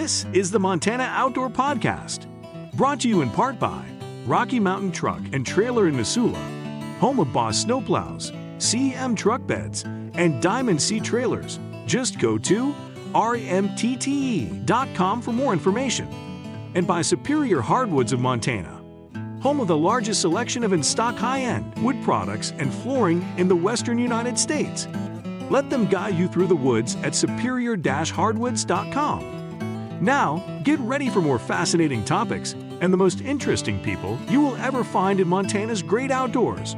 This is the Montana Outdoor Podcast, brought to you in part by Rocky Mountain Truck and Trailer in Missoula, home of Boss Snowplows, CM Truck Beds, and Diamond Sea Trailers. Just go to rmtte.com for more information. And by Superior Hardwoods of Montana, home of the largest selection of in-stock high-end wood products and flooring in the western United States. Let them guide you through the woods at superior-hardwoods.com. Now, get ready for more fascinating topics and the most interesting people you will ever find in Montana's great outdoors.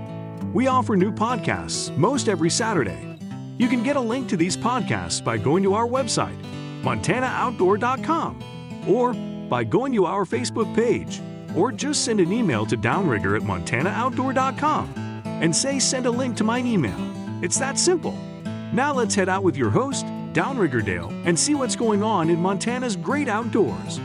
We offer new podcasts most every Saturday. You can get a link to these podcasts by going to our website, montanooutdoor.com, or by going to our Facebook page, or just send an email to Downrigger at montanooutdoor.com and say send a link to my email. It's that simple. Now let's head out with your host, Downrigger Dale, and see what's going on in Montana's great outdoors.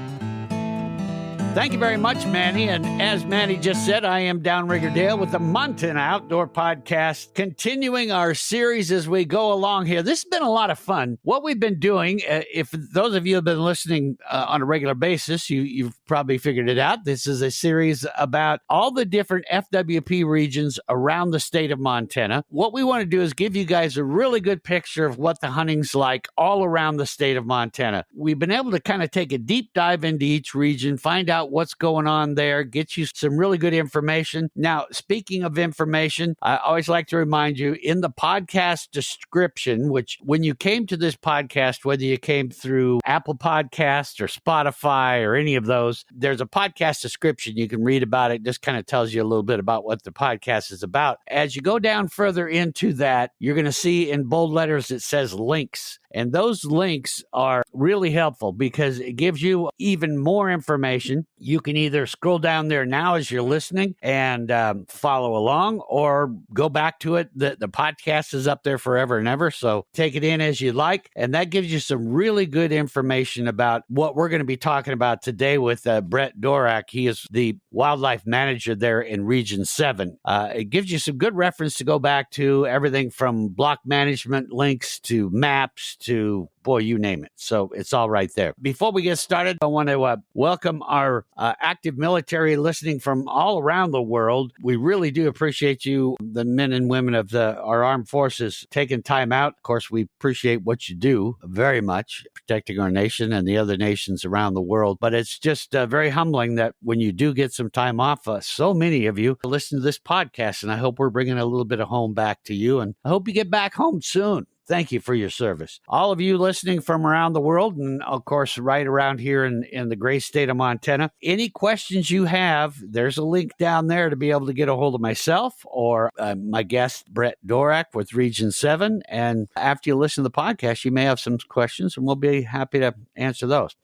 Thank you very much, Manny. And as Manny just said, I am Downrigger Dale with the Montana Outdoor Podcast, continuing our series as we go along here. This has been a lot of fun. What we've been doing, if those of you have been listening on a regular basis, you've probably figured it out. This is a series about all the different FWP regions around the state of Montana. What we want to do is give you guys a really good picture of what the hunting's like all around the state of Montana. We've been able to kind of take a deep dive into each region, find out what's going on there, get you some really good information. Now, speaking of information, I always like to remind you in the podcast description, which when you came to this podcast, whether you came through Apple Podcasts or Spotify or any of those, there's a podcast description. You can read about it. Just kind of tells you a little bit about what the podcast is about. As you go down further into that, you're going to see in bold letters it says links. And those links are really helpful because it gives you even more information. You can either scroll down there now as you're listening and follow along, or go back to it. The podcast is up there forever and ever, so take it in as you like. And that gives you some really good information about what we're going to be talking about today with Brett Dorak. He is the wildlife manager there in Region 7. It gives you some good reference to go back to, everything from block management links to maps to, boy, you name it. So it's all right there. Before we get started, I want to welcome our active military listening from all around the world. We really do appreciate you, the men and women of our armed forces, taking time out. Of course, we appreciate what you do very much, protecting our nation and the other nations around the world. But it's just very humbling that when you do get some time off, so many of you listen to this podcast, and I hope we're bringing a little bit of home back to you, and I hope you get back home soon. Thank you for your service. All of you listening from around the world, and of course, right around here in the great state of Montana, any questions you have, there's a link down there to be able to get a hold of myself or my guest, Brett Dorak with Region 7. And after you listen to the podcast, you may have some questions, and we'll be happy to answer those.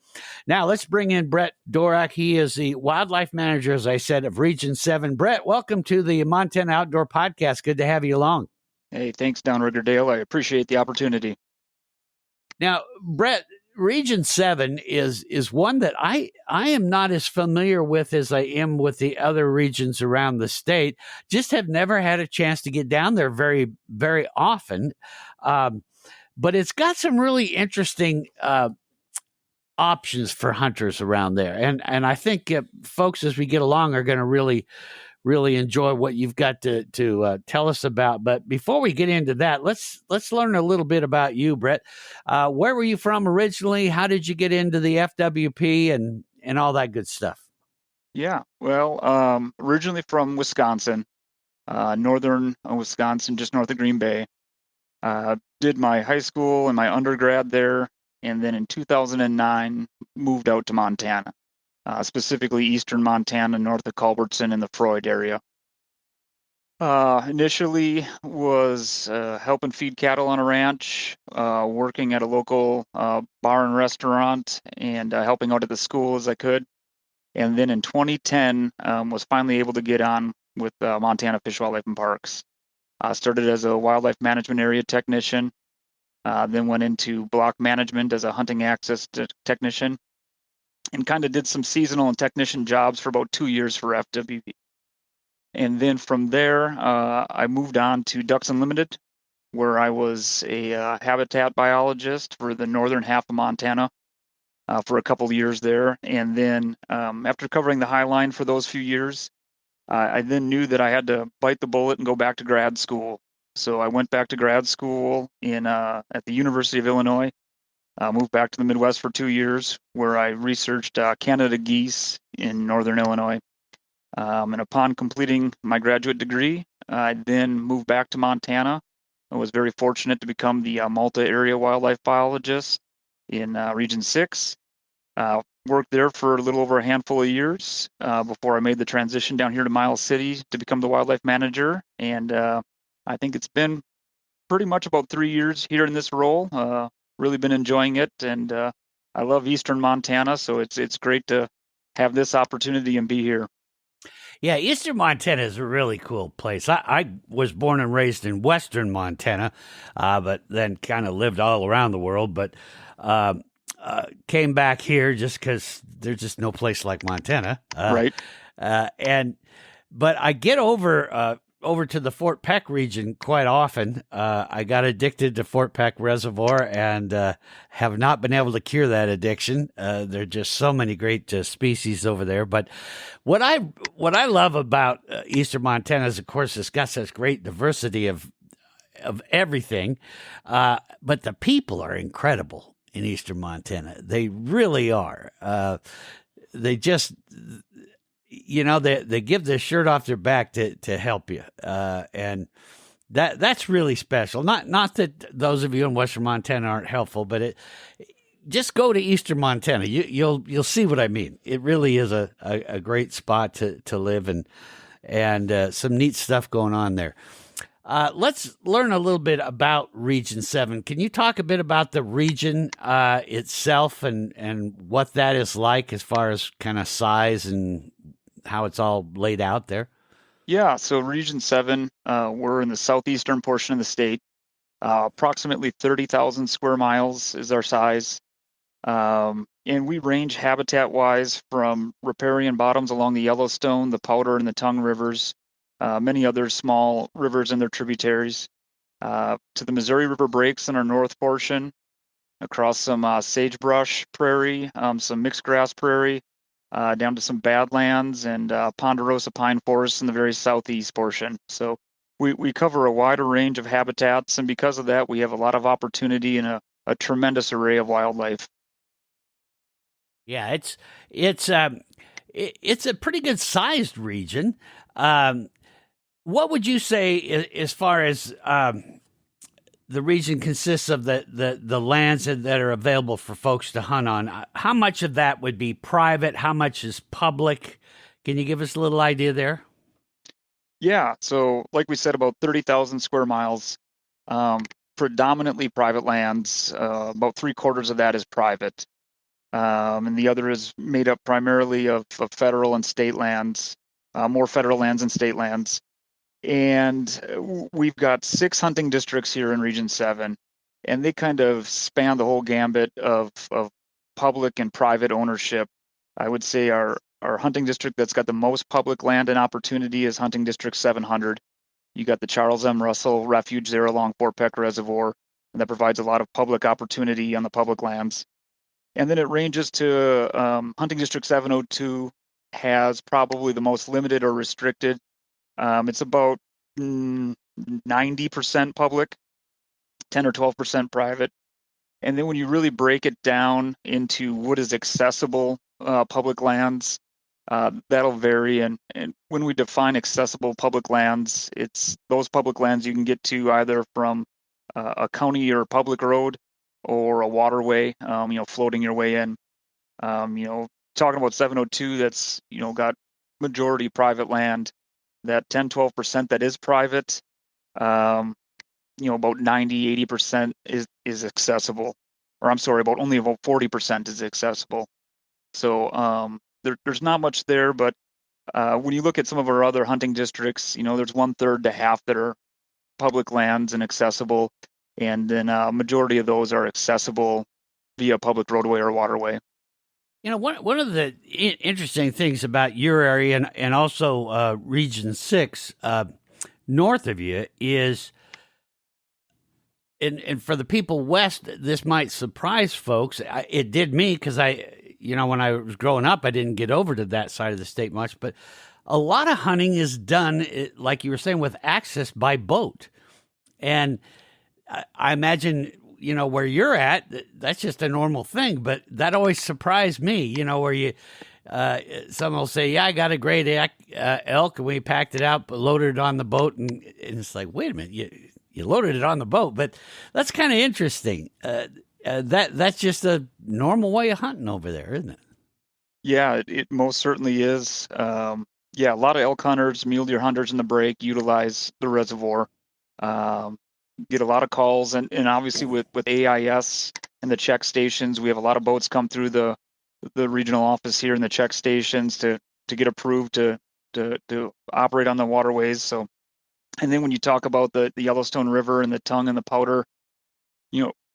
Now, let's bring in Brett Dorak. He is the wildlife manager, as I said, of Region 7. Brett, welcome to the Montana Outdoor Podcast. Good to have you along. Hey, thanks, Downrigger Dale. I appreciate the opportunity. Now, Brett, Region 7 is one that I am not as familiar with as I am with the other regions around the state. Just have never had a chance to get down there very, very often. But it's got some really interesting options for hunters around there. And I think folks, as we get along, are going to really enjoy what you've got to tell us about. But before we get into that, let's learn a little bit about you, Brett. Where were you from originally? How did you get into the FWP and all that good stuff? Yeah, well, originally from Wisconsin, northern Wisconsin, just north of Green Bay. Did my high school and my undergrad there, and then in 2009 moved out to Montana. Specifically eastern Montana, north of Culbertson in the Freud area. Initially was helping feed cattle on a ranch, working at a local bar and restaurant, and helping out at the school as I could. And then in 2010, was finally able to get on with Montana Fish, Wildlife, and Parks. Started as a wildlife management area technician, then went into block management as a hunting access technician, and kind of did some seasonal and technician jobs for about 2 years for FWP. And then from there, I moved on to Ducks Unlimited, where I was a habitat biologist for the northern half of Montana. for a couple of years there. And then after covering the High Line for those few years, I then knew that I had to bite the bullet and go back to grad school. So I went back to grad school at the University of Illinois, moved back to the Midwest for 2 years, where I researched Canada geese in northern Illinois. And upon completing my graduate degree, I then moved back to Montana. I was very fortunate to become the Malta area wildlife biologist in Region 6. Worked there for a little over a handful of years before I made the transition down here to Miles City to become the wildlife manager. And I think it's been pretty much about 3 years here in this role. Really been enjoying it, and I love Eastern Montana, so it's great to have this opportunity and be here. Yeah, Eastern Montana is a really cool place. I was born and raised in Western Montana, but then kind of lived all around the world, but came back here just because there's just no place like Montana. Right. But I get over to the Fort Peck region quite often. I got addicted to Fort Peck Reservoir and have not been able to cure that addiction. There are just so many great species over there. But what I love about Eastern Montana is, of course, it's got such great diversity of everything. But the people are incredible in Eastern Montana. They really are. They just... they give their shirt off their back to help you. And that's really special. Not that those of you in Western Montana aren't helpful, but just go to Eastern Montana. You'll see what I mean. It really is a great spot to live and some neat stuff going on there. Let's learn a little bit about Region 7. Can you talk a bit about the region itself and what that is like as far as kind of size and how it's all laid out there? Yeah, so Region 7, we're in the southeastern portion of the state. Approximately 30,000 square miles is our size. And we range habitat-wise from riparian bottoms along the Yellowstone, the Powder, and the Tongue rivers, many other small rivers and their tributaries, to the Missouri River breaks in our north portion, across some sagebrush prairie, some mixed grass prairie, down to some badlands and ponderosa pine forests in the very southeast portion. So we cover a wider range of habitats, and because of that, we have a lot of opportunity and a tremendous array of wildlife. Yeah, it's a pretty good sized region. What would you say as far as the region consists of the lands that are available for folks to hunt on? How much of that would be private? How much is public? Can you give us a little idea there? Yeah, so like we said, about 30,000 square miles, predominantly private lands. About 3/4 of that is private. And the other is made up primarily of federal and state lands, more federal lands and state lands. And we've got 6 hunting districts here in Region 7, and they kind of span the whole gambit of public and private ownership. I would say our hunting district that's got the most public land and opportunity is Hunting District 700. You got the Charles M. Russell Refuge there along Fort Peck Reservoir, and that provides a lot of public opportunity on the public lands. And then it ranges to Hunting District 702 has probably the most limited or restricted. It's about 90% public, 10 or 12% private. And then when you really break it down into what is accessible public lands, that'll vary. And when we define accessible public lands, it's those public lands you can get to either from a county or public road or a waterway, floating your way in. Talking about 702, that's, got majority private land. That 10-12% that is private, about 90-80% is accessible. Or I'm sorry, only about 40% is accessible. So there's not much there, but when you look at some of our other hunting districts, there's 1/3 to half that are public lands and accessible, and then a majority of those are accessible via public roadway or waterway. One of the interesting things about your area and also Region 6 north of you is and for the people west, this might surprise folks. It did me because when I was growing up, I didn't get over to that side of the state much, but a lot of hunting is done, like you were saying, with access by boat. And I imagine, where you're at, that's just a normal thing, but that always surprised me, where you, someone will say, yeah, I got a great elk, and we packed it out, loaded it on the boat, and it's like, wait a minute, you loaded it on the boat, but that's kind of interesting. That's just a normal way of hunting over there, isn't it? Yeah, it most certainly is. Yeah, a lot of elk hunters, mule deer hunters in the break utilize the reservoir. Get a lot of calls, and obviously with AIS and the check stations, we have a lot of boats come through the regional office here in the check stations to get approved to operate on the waterways. So, and then when you talk about the Yellowstone River and the tongue and the powder,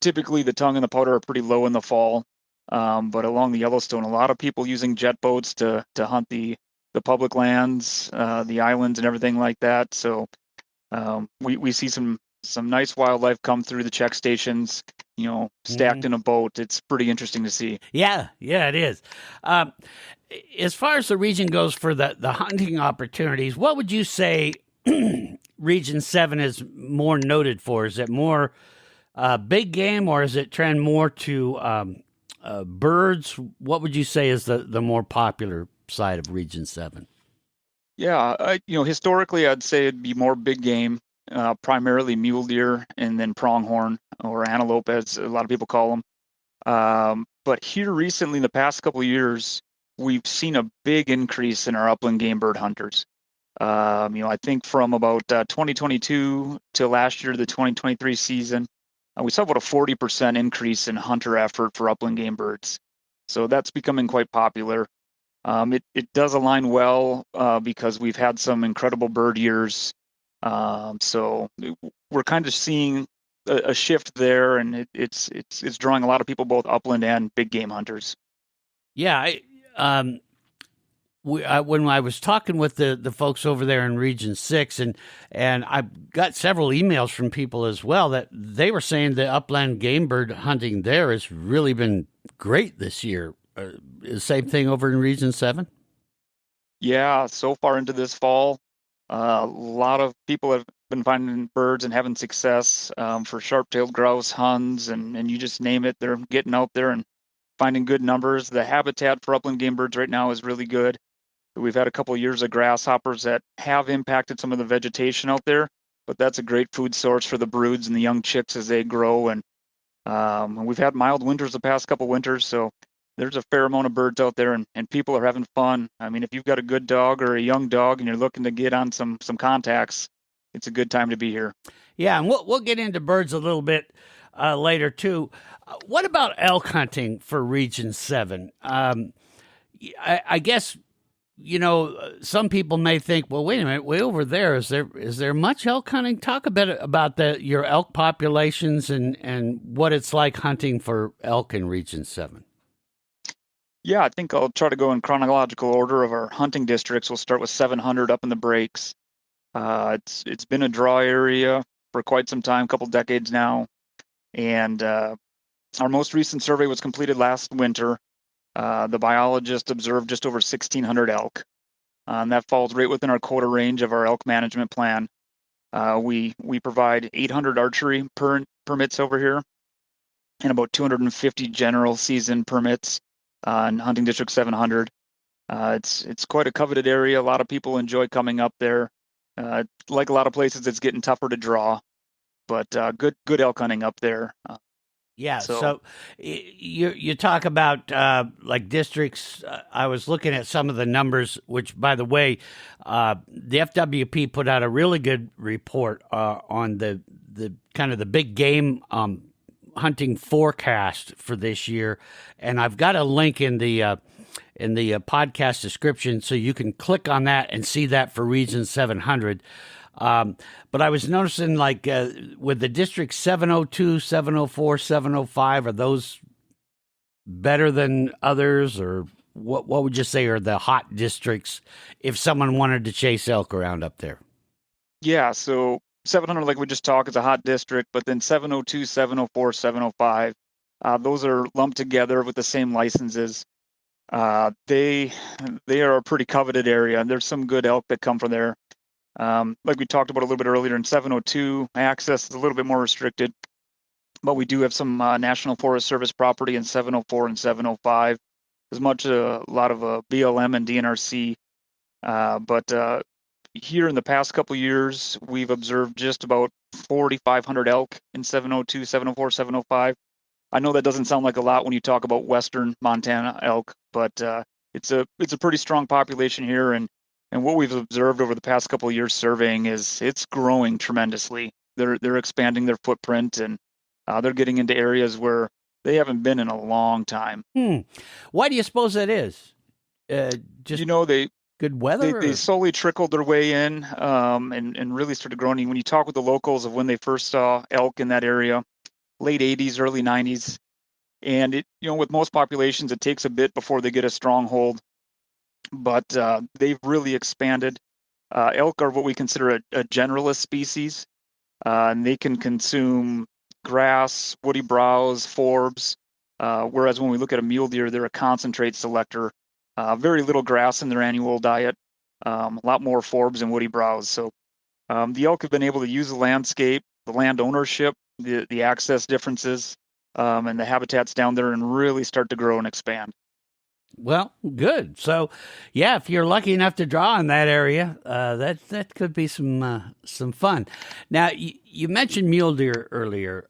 typically the tongue and the powder are pretty low in the fall. But along the Yellowstone, a lot of people using jet boats to hunt the public lands, the islands, and everything like that. So we see some nice wildlife come through the check stations, stacked in a boat. It's pretty interesting to see. Yeah, it is. As far as the region goes for the hunting opportunities, what would you say Region 7 is more noted for? Is it more big game, or is it trend more to birds? What would you say is the more popular side of Region 7? Yeah, historically, I'd say it'd be more big game, primarily mule deer and then pronghorn or antelope, as a lot of people call them. But here recently, in the past couple of years, we've seen a big increase in our upland game bird hunters. I think from about 2022 to last year, the 2023 season, we saw about a 40% increase in hunter effort for upland game birds. So that's becoming quite popular. It does align well because we've had some incredible bird years. So we're kind of seeing a shift there, and it's drawing a lot of people, both upland and big game hunters. Yeah, when I was talking with the folks over there in Region 6, and I got several emails from people as well that they were saying the upland game bird hunting there has really been great this year. Same thing over in Region 7? Yeah, so far into this fall, a lot of people have been finding birds and having success for sharp-tailed grouse, huns, and you just name it. They're getting out there and finding good numbers. The habitat for upland game birds right now is really good. We've had a couple of years of grasshoppers that have impacted some of the vegetation out there, but that's a great food source for the broods and the young chicks as they grow. And we've had mild winters the past couple winters, so there's a fair amount of birds out there, and people are having fun. I mean, if you've got a good dog or a young dog and you're looking to get on some contacts, it's a good time to be here. Yeah, and we'll get into birds a little bit later too. What about elk hunting for Region 7? I guess, some people may think, well, wait a minute, way over there, is there much elk hunting? Talk a bit about your elk populations and what it's like hunting for elk in Region 7. Yeah, I think I'll try to go in chronological order of our hunting districts. We'll start with 700 up in the breaks. It's been a draw area for quite some time, a couple decades now, and our most recent survey was completed last winter. The biologist observed just over 1,600 elk. That falls right within our quota range of our elk management plan. We provide 800 archery permits over here, and about 250 general season permits in hunting district 700. It's quite a coveted area. A lot of people enjoy coming up there. Like a lot of places, it's getting tougher to draw, but good elk hunting up there. Yeah, so you talk about like districts. I was looking at some of the numbers, which, by the way, the FWP put out a really good report on the kind of the big game hunting forecast for this year, and I've got a link in the podcast description, so you can click on that and see that for Region 700. But I was noticing, like, with the district 702, 704, 705, are those better than others, or what would you say are the hot districts if someone wanted to chase elk around up there? Yeah, so 700, like we just talked, is a hot district, but then 702, 704, 705, those are lumped together with the same licenses. They are a pretty coveted area, and there's some good elk that come from there. Like we talked about a little bit earlier, in 702, access is a little bit more restricted, but we do have some National Forest Service property in 704 and 705, as much a lot of BLM and DNRC. But here in the past couple of years, we've observed just about 4,500 elk in 702, 704, 705. I know that doesn't sound like a lot when you talk about Western Montana elk, but it's a pretty strong population here, and what we've observed over the past couple of years surveying is it's growing tremendously. They're expanding their footprint, and they're getting into areas where they haven't been in a long time. Why do you suppose that is? Just they good weather? They slowly trickled their way in, and really started growing. When you talk with the locals of when they first saw elk in that area, late 80s, early 90s, and with most populations, it takes a bit before they get a stronghold, but they've really expanded. Elk are what we consider a generalist species, and they can consume grass, woody browse, forbs, whereas when we look at a mule deer, they're a concentrate selector. Very little grass in their annual diet, a lot more forbs and woody browse. So the elk have been able to use the landscape, the land ownership, the access differences, and the habitats down there, and really start to grow and expand. Well, good. So, yeah, if you're lucky enough to draw in that area, that could be some fun. Now, you mentioned mule deer earlier.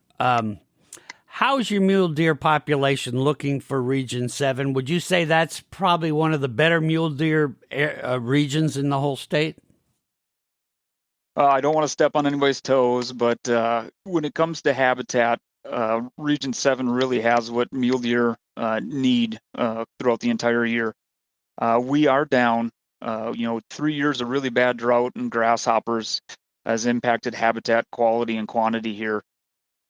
How's your mule deer population looking for Region 7? Would you say that's probably one of the better mule deer regions in the whole state? I don't want to step on anybody's toes, but when it comes to habitat, Region 7 really has what mule deer need throughout the entire year. We are down. 3 years of really bad drought and grasshoppers has impacted habitat quality and quantity here.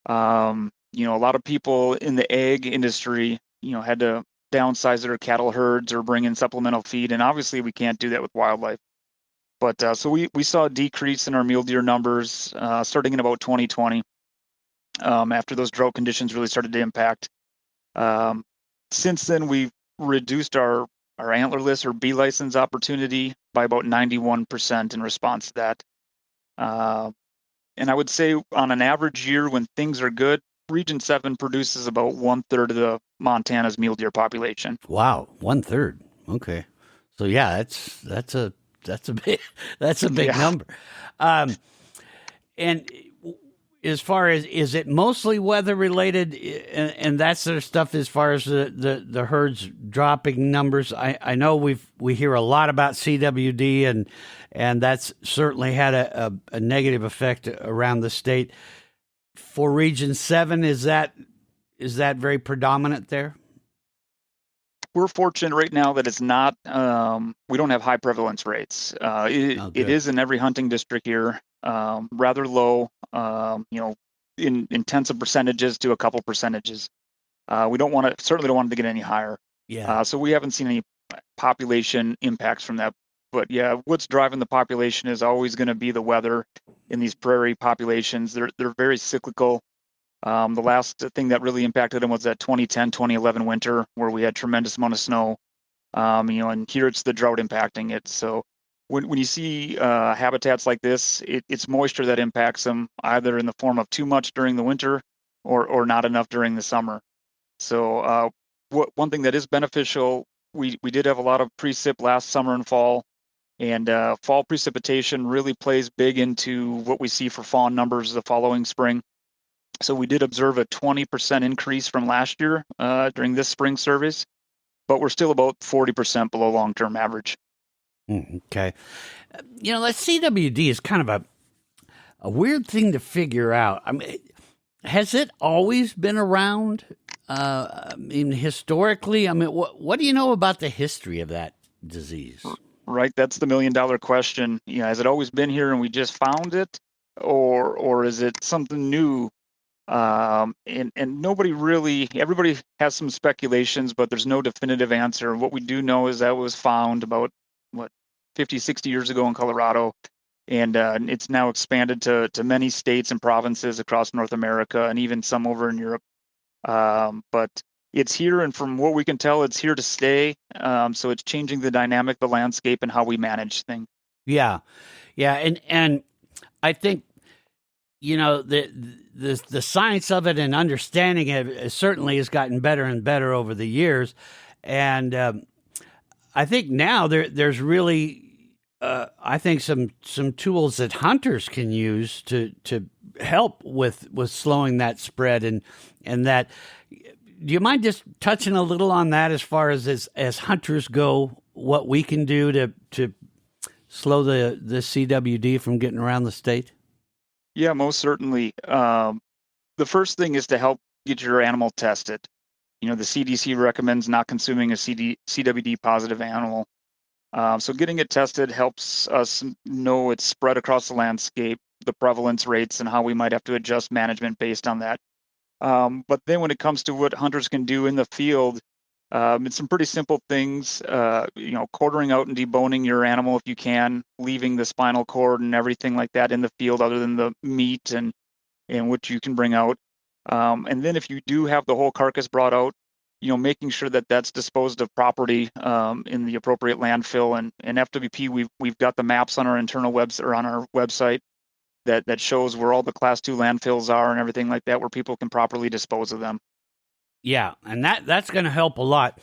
A lot of people in the ag industry, had to downsize their cattle herds or bring in supplemental feed, and obviously we can't do that with wildlife. But so we saw a decrease in our mule deer numbers starting in about 2020, after those drought conditions really started to impact. Since then, we've reduced our antlerless or B license opportunity by about 91% in response to that. And I would say on an average year when things are good, Region 7 produces about 1/3 of the Montana's mule deer population. Wow, 1/3. Okay, so yeah, that's a big number. And as far as, is it mostly weather related and that sort of stuff as far as the herds dropping numbers? I know we hear a lot about CWD and that's certainly had a negative effect around the state. For Region 7, is that very predominant there? We're fortunate right now that it's not, we don't have high prevalence rates. It is in every hunting district here, rather low, in tens of percentages to a couple percentages. We certainly don't want it to get any higher. Yeah. So we haven't seen any population impacts from that. But yeah, what's driving the population is always going to be the weather in these prairie populations. They're very cyclical. The last thing that really impacted them was that 2010, 2011 winter where we had tremendous amount of snow. And here it's the drought impacting it. So when you see habitats like this, it's moisture that impacts them, either in the form of too much during the winter or not enough during the summer. So one thing that is beneficial, we did have a lot of precip last summer and fall. And fall precipitation really plays big into what we see for fawn numbers the following spring. So we did observe a 20% increase from last year during this spring surveys, but we're still about 40% below long-term average. Okay. That CWD is kind of a weird thing to figure out. I mean, has it always been around? Historically, what do you know about the history of that disease? Right, that's the $1 million question. Has it always been here and we just found it, or is it something new? And everybody has some speculations, but there's no definitive answer. What we do know is that it was found about 50, 60 years ago in Colorado. and it's now expanded to many states and provinces across North America and even some over in Europe. But it's here, and from what we can tell, it's here to stay. So it's changing the dynamic, the landscape, and how we manage things. Yeah, and I think the science of it and understanding it certainly has gotten better and better over the years, and I think now there's really I think some tools that hunters can use to help with slowing that spread and that. Do you mind just touching a little on that as far as hunters go, what we can do to slow the CWD from getting around the state? Yeah, most certainly. The first thing is to help get your animal tested. The CDC recommends not consuming a CWD positive animal. So getting it tested helps us know it's spread across the landscape, the prevalence rates, and how we might have to adjust management based on that. But then when it comes to what hunters can do in the field, it's some pretty simple things, quartering out and deboning your animal if you can, leaving the spinal cord and everything like that in the field other than the meat and what you can bring out. And then if you do have the whole carcass brought out, making sure that that's disposed of properly in the appropriate landfill. And FWP, we've got the maps on our internal on our website that shows where all the class 2 landfills are and everything like that, where people can properly dispose of them. Yeah, and that's going to help a lot.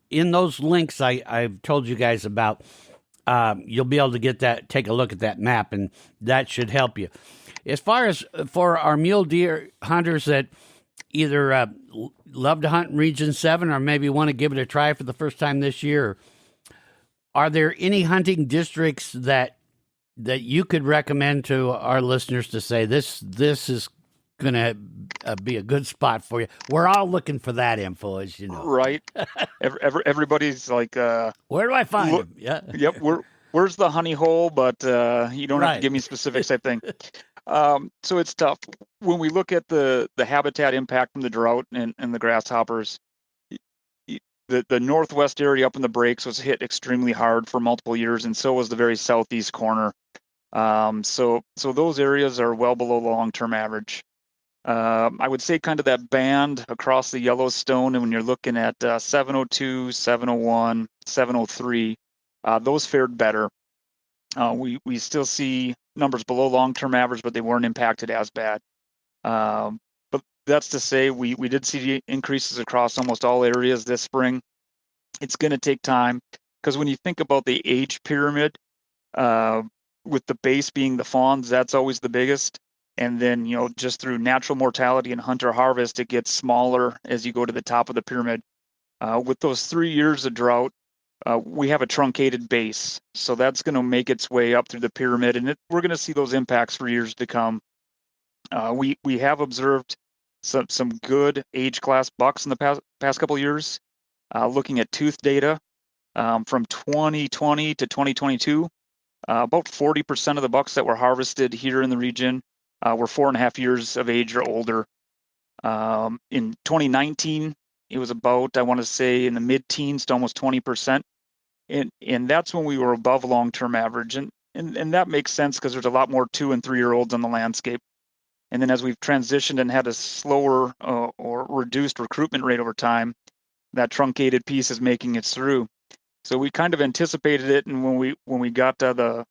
In those links I've told you guys about, you'll be able to take a look at that map, and that should help you. As far as for our mule deer hunters that either love to hunt in Region 7 or maybe want to give it a try for the first time this year, are there any hunting districts that you could recommend to our listeners to say this is going to be a good spot for you? We're all looking for that info, as you know. Right. Everybody's like, where do I find them? Yeah. Yep. Where's the honey hole? But you don't have to give me specifics, I think. So it's tough. When we look at the habitat impact from the drought and the grasshoppers, the northwest area up in the breaks was hit extremely hard for multiple years, and so was the very southeast corner. So those areas are well below the long-term average. I would say kind of that band across the Yellowstone, and when you're looking at 702, 701, 703, those fared better. We still see numbers below long-term average, but they weren't impacted as bad. But that's to say we did see increases across almost all areas this spring. It's going to take time, because when you think about the age pyramid, with the base being the fawns, that's always the biggest. And then, just through natural mortality and hunter harvest, it gets smaller as you go to the top of the pyramid. With those 3 years of drought, we have a truncated base. So that's going to make its way up through the pyramid, and we're going to see those impacts for years to come. We have observed some good age class bucks in the past couple of years. Looking at tooth data from 2020 to 2022, about 40% of the bucks that were harvested here in the region were 4.5 years of age or older. In 2019, it was about, I want to say, in the mid-teens to almost 20%. And that's when we were above long-term average. And that makes sense, because there's a lot more 2- and 3-year-olds on the landscape. And then as we've transitioned and had a slower or reduced recruitment rate over time, that truncated piece is making its through. So we kind of anticipated it, and when we got the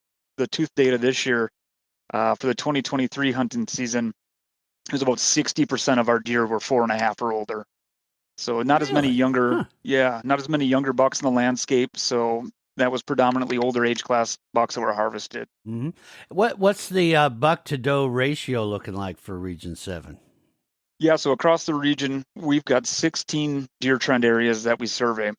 tooth data this year for the 2023 hunting season, it was about 60% of our deer were 4.5 or older. So not as many younger, not as many younger bucks in the landscape. So that was predominantly older age class bucks that were harvested. Mm-hmm. What's the buck to doe ratio looking like for Region 7? Yeah, so across the region, we've got 16 deer trend areas that we survey,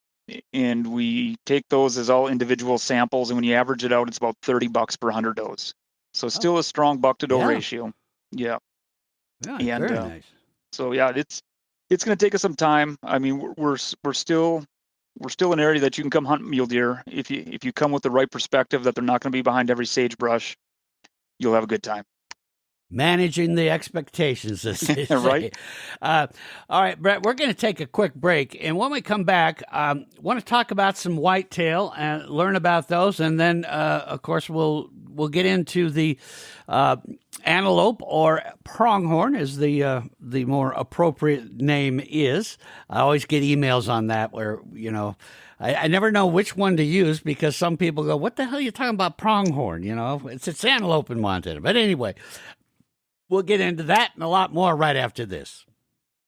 and we take those as all individual samples. And when you average it out, it's about 30 bucks per 100 does. So still a strong buck to doe ratio. Yeah. Yeah, very nice. So yeah, it's going to take us some time. I mean, we're still an area that you can come hunt mule deer if you come with the right perspective that they're not going to be behind every sagebrush. You'll have a good time. Managing the expectations, as they say. Right. All right, Brett, we're going to take a quick break. And when we come back, want to talk about some whitetail and learn about those. And then, of course, we'll get into the antelope, or pronghorn, as the more appropriate name is. I always get emails on that where, I never know which one to use, because some people go, what the hell are you talking about pronghorn? It's antelope in Montana. But anyway, we'll get into that and a lot more right after this.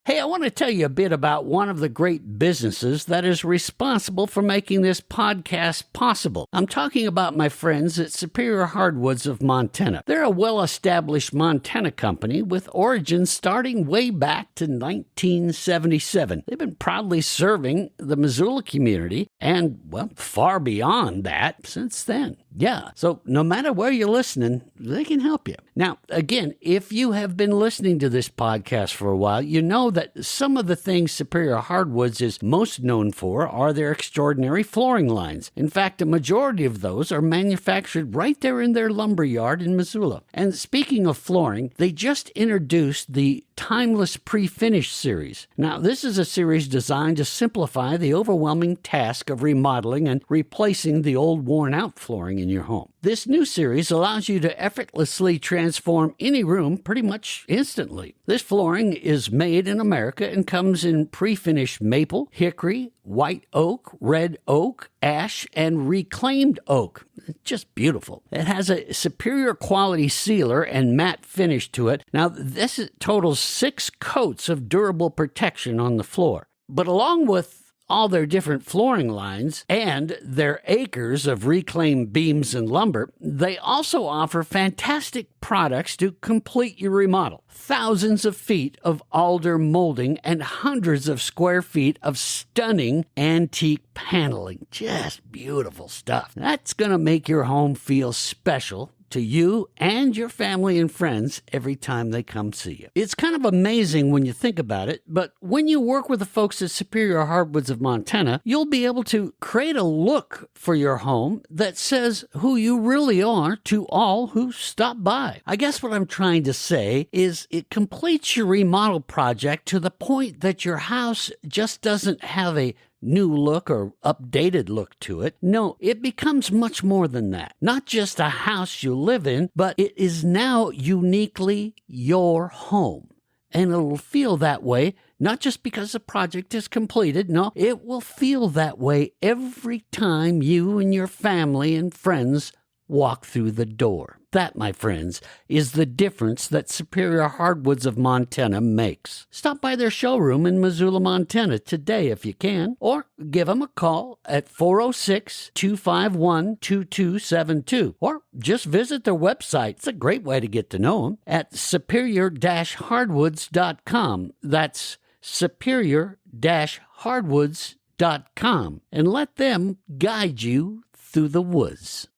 Hey, I want to tell you a bit about one of the great businesses that is responsible for making this podcast possible. I'm talking about my friends at Superior Hardwoods of Montana. They're a well-established Montana company with origins starting way back to 1977. They've been proudly serving the Missoula community and, well, far beyond that since then. Yeah, so no matter where you're listening, they can help you. Now, again, if you have been listening to this podcast for a while, you know that some of the things Superior Hardwoods is most known for are their extraordinary flooring lines. In fact, a majority of those are manufactured right there in their lumber yard in Missoula. And speaking of flooring, they just introduced the Timeless Pre-Finish series. Now, this is a series designed to simplify the overwhelming task of remodeling and replacing the old worn-out flooring in your home. This new series allows you to effortlessly transform any room pretty much instantly. This flooring is made in America and comes in pre-finished maple, hickory, white oak, red oak, ash, and reclaimed oak. It's just beautiful. It has a superior quality sealer and matte finish to it. Now, this totals 6 coats of durable protection on the floor. But along with all their different flooring lines and their acres of reclaimed beams and lumber, they also offer fantastic products to complete your remodel. Thousands of feet of alder molding and hundreds of square feet of stunning antique paneling. Just beautiful stuff. That's going to make your home feel special to you and your family and friends every time they come see you. It's kind of amazing when you think about it, but when you work with the folks at Superior Hardwoods of Montana, you'll be able to create a look for your home that says who you really are to all who stop by. I guess what I'm trying to say is it completes your remodel project to the point that your house just doesn't have a new look or updated look to it. No, it becomes much more than that. Not just a house you live in, but it is now uniquely your home. And it'll feel that way, not just because the project is completed. No, it will feel that way every time you and your family and friends walk through the door. That, my friends, is the difference that Superior Hardwoods of Montana makes. Stop by their showroom in Missoula, Montana today if you can, or give them a call at 406-251-2272, or just visit their website. It's a great way to get to know them at superior-hardwoods.com. That's superior-hardwoods.com, and let them guide you through the woods.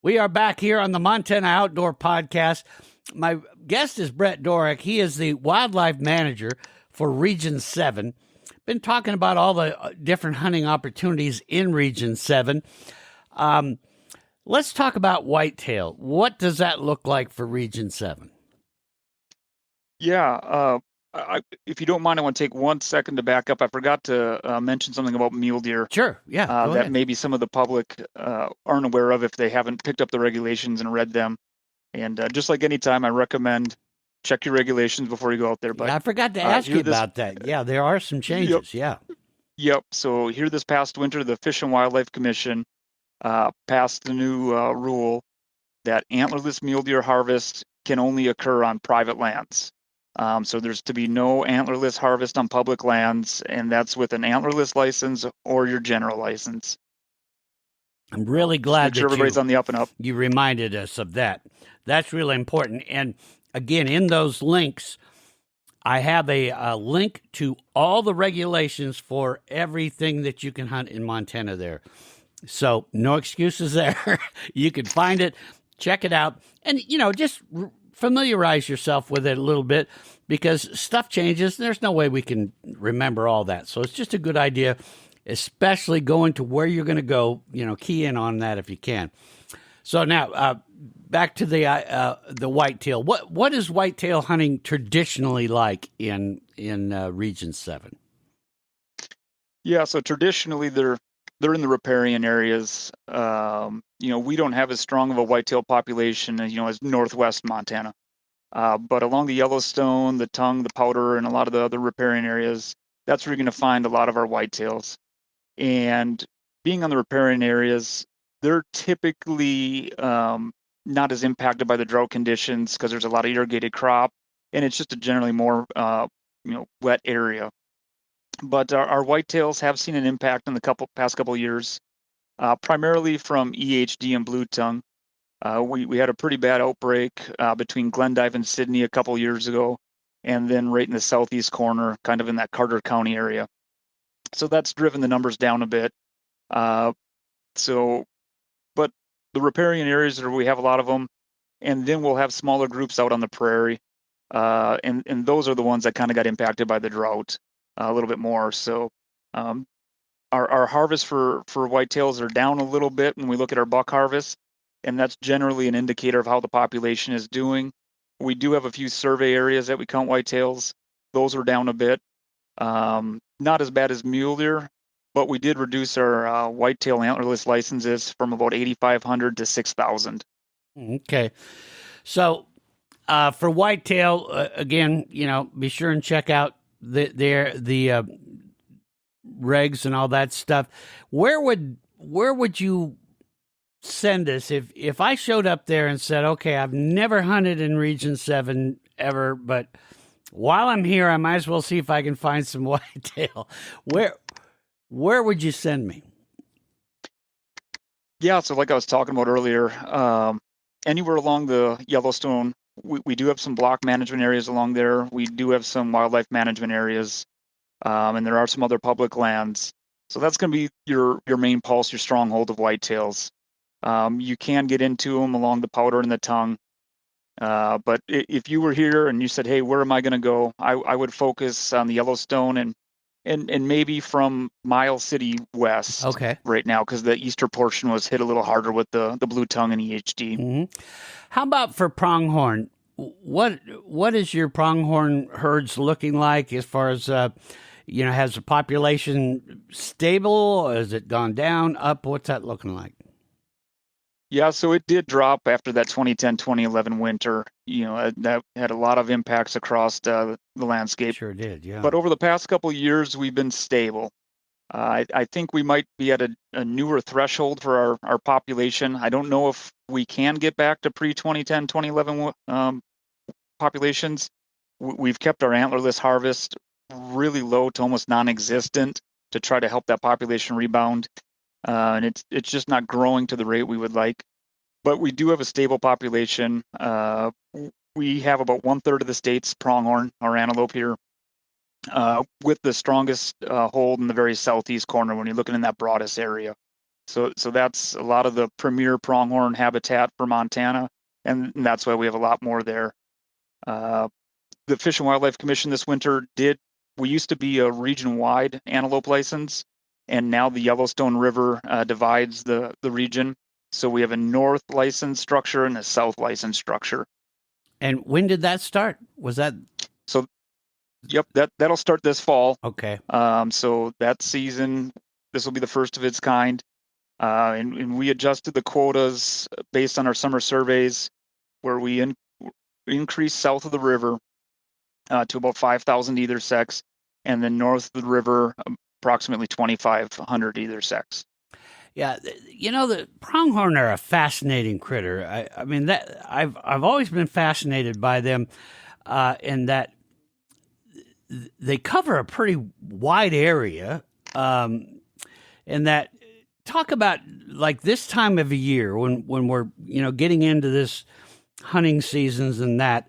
We are back here on the Montana Outdoor Podcast. My guest is Brett Dorak. He is the wildlife manager for Region 7. Been talking about all the different hunting opportunities in Region 7. Let's talk about whitetail. What does that look like for Region 7? Yeah, if you don't mind, I want to take 1 second to back up. I forgot to mention something about mule deer. Sure, yeah. That ahead. maybe some of the public aren't aware of if they haven't picked up the regulations and read them. And just like any time, I recommend check your regulations before you go out there. But I forgot to ask you about that. Yeah, there are some changes. Yep. So here this past winter, the Fish and Wildlife Commission passed the new rule that antlerless mule deer harvest can only occur on private lands. So there's to be no antlerless harvest on public lands, and that's with an antlerless license or your general license. I'm really glad that everybody's on the up and up. You reminded us of that. That's really important. And again, in those links, I have a link to all the regulations for everything that you can hunt in Montana there. So no excuses there. You can find it, check it out, and, just familiarize yourself with it a little bit, because stuff changes. There's no way we can remember all that. So it's just a good idea, especially going to where you're going to go, key in on that if you can. So now, back to the whitetail. What is whitetail hunting traditionally like in Region 7? Yeah, so traditionally they're in the riparian areas. We don't have as strong of a whitetail population as northwest Montana. But along the Yellowstone, the Tongue, the Powder, and a lot of the other riparian areas, that's where you're going to find a lot of our whitetails. And being on the riparian areas, they're typically not as impacted by the drought conditions because there's a lot of irrigated crop, and it's just a generally more wet area. But our whitetails have seen an impact in the past couple of years, primarily from EHD and blue tongue. We had a pretty bad outbreak between Glendive and Sydney a couple years ago, and then right in the southeast corner, kind of in that Carter County area. So that's driven the numbers down a bit. But the riparian areas where we have a lot of them, and then we'll have smaller groups out on the prairie, and those are the ones that kind of got impacted by the drought a little bit more. So our harvest for whitetails are down a little bit when we look at our buck harvest, and that's generally an indicator of how the population is doing. We do have a few survey areas that we count whitetails. Those are down a bit. Not as bad as mule deer, but we did reduce our whitetail antlerless licenses from about 8,500 to 6,000. Okay. So for whitetail, again, be sure and check out the regs and all that stuff. Where would you send us if I showed up there and said, okay, I've never hunted in Region 7 ever, but while I'm here, I might as well see if I can find some whitetail. Where would you send me? Yeah, so like I was talking about earlier, anywhere along the Yellowstone, we do have some block management areas along there. We do have some wildlife management areas, and there are some other public lands. So that's going to be your main pulse, your stronghold of whitetails. You can get into them along the Powder and the Tongue. But if you were here and you said, hey, where am I going to go? I would focus on the Yellowstone and maybe from Miles City west right now, because the eastern portion was hit a little harder with the blue tongue and EHD. Mm-hmm. How about for pronghorn? What is your pronghorn herds looking like as far as, has the population stable? Has it gone down, up? What's that looking like? Yeah, so it did drop after that 2010-2011 winter. That had a lot of impacts across the landscape. Sure did, yeah. But over the past couple of years, we've been stable. I think we might be at a newer threshold for our population. I don't know if we can get back to pre-2010-2011 populations. We've kept our antlerless harvest really low to almost non-existent to try to help that population rebound. And it's just not growing to the rate we would like. But we do have a stable population. We have about 1/3 of the state's pronghorn, our antelope here, with the strongest hold in the very southeast corner when you're looking in that broadest area. So that's a lot of the premier pronghorn habitat for Montana, and that's why we have a lot more there. The Fish and Wildlife Commission this winter we used to be a region-wide antelope license, and now the Yellowstone River divides the region. So we have a north license structure and a south license structure. And when did that start? Was that? So, yep, that'll start this fall. Okay. So that season, this will be the first of its kind. And we adjusted the quotas based on our summer surveys, where we increased south of the river to about 5,000 either sex, and then north of the river, approximately 2,500 either sex. Yeah, the pronghorn are a fascinating critter. I mean that I've always been fascinated by them, in that they cover a pretty wide area, and that talk about like this time of the year when we're getting into this hunting seasons and that.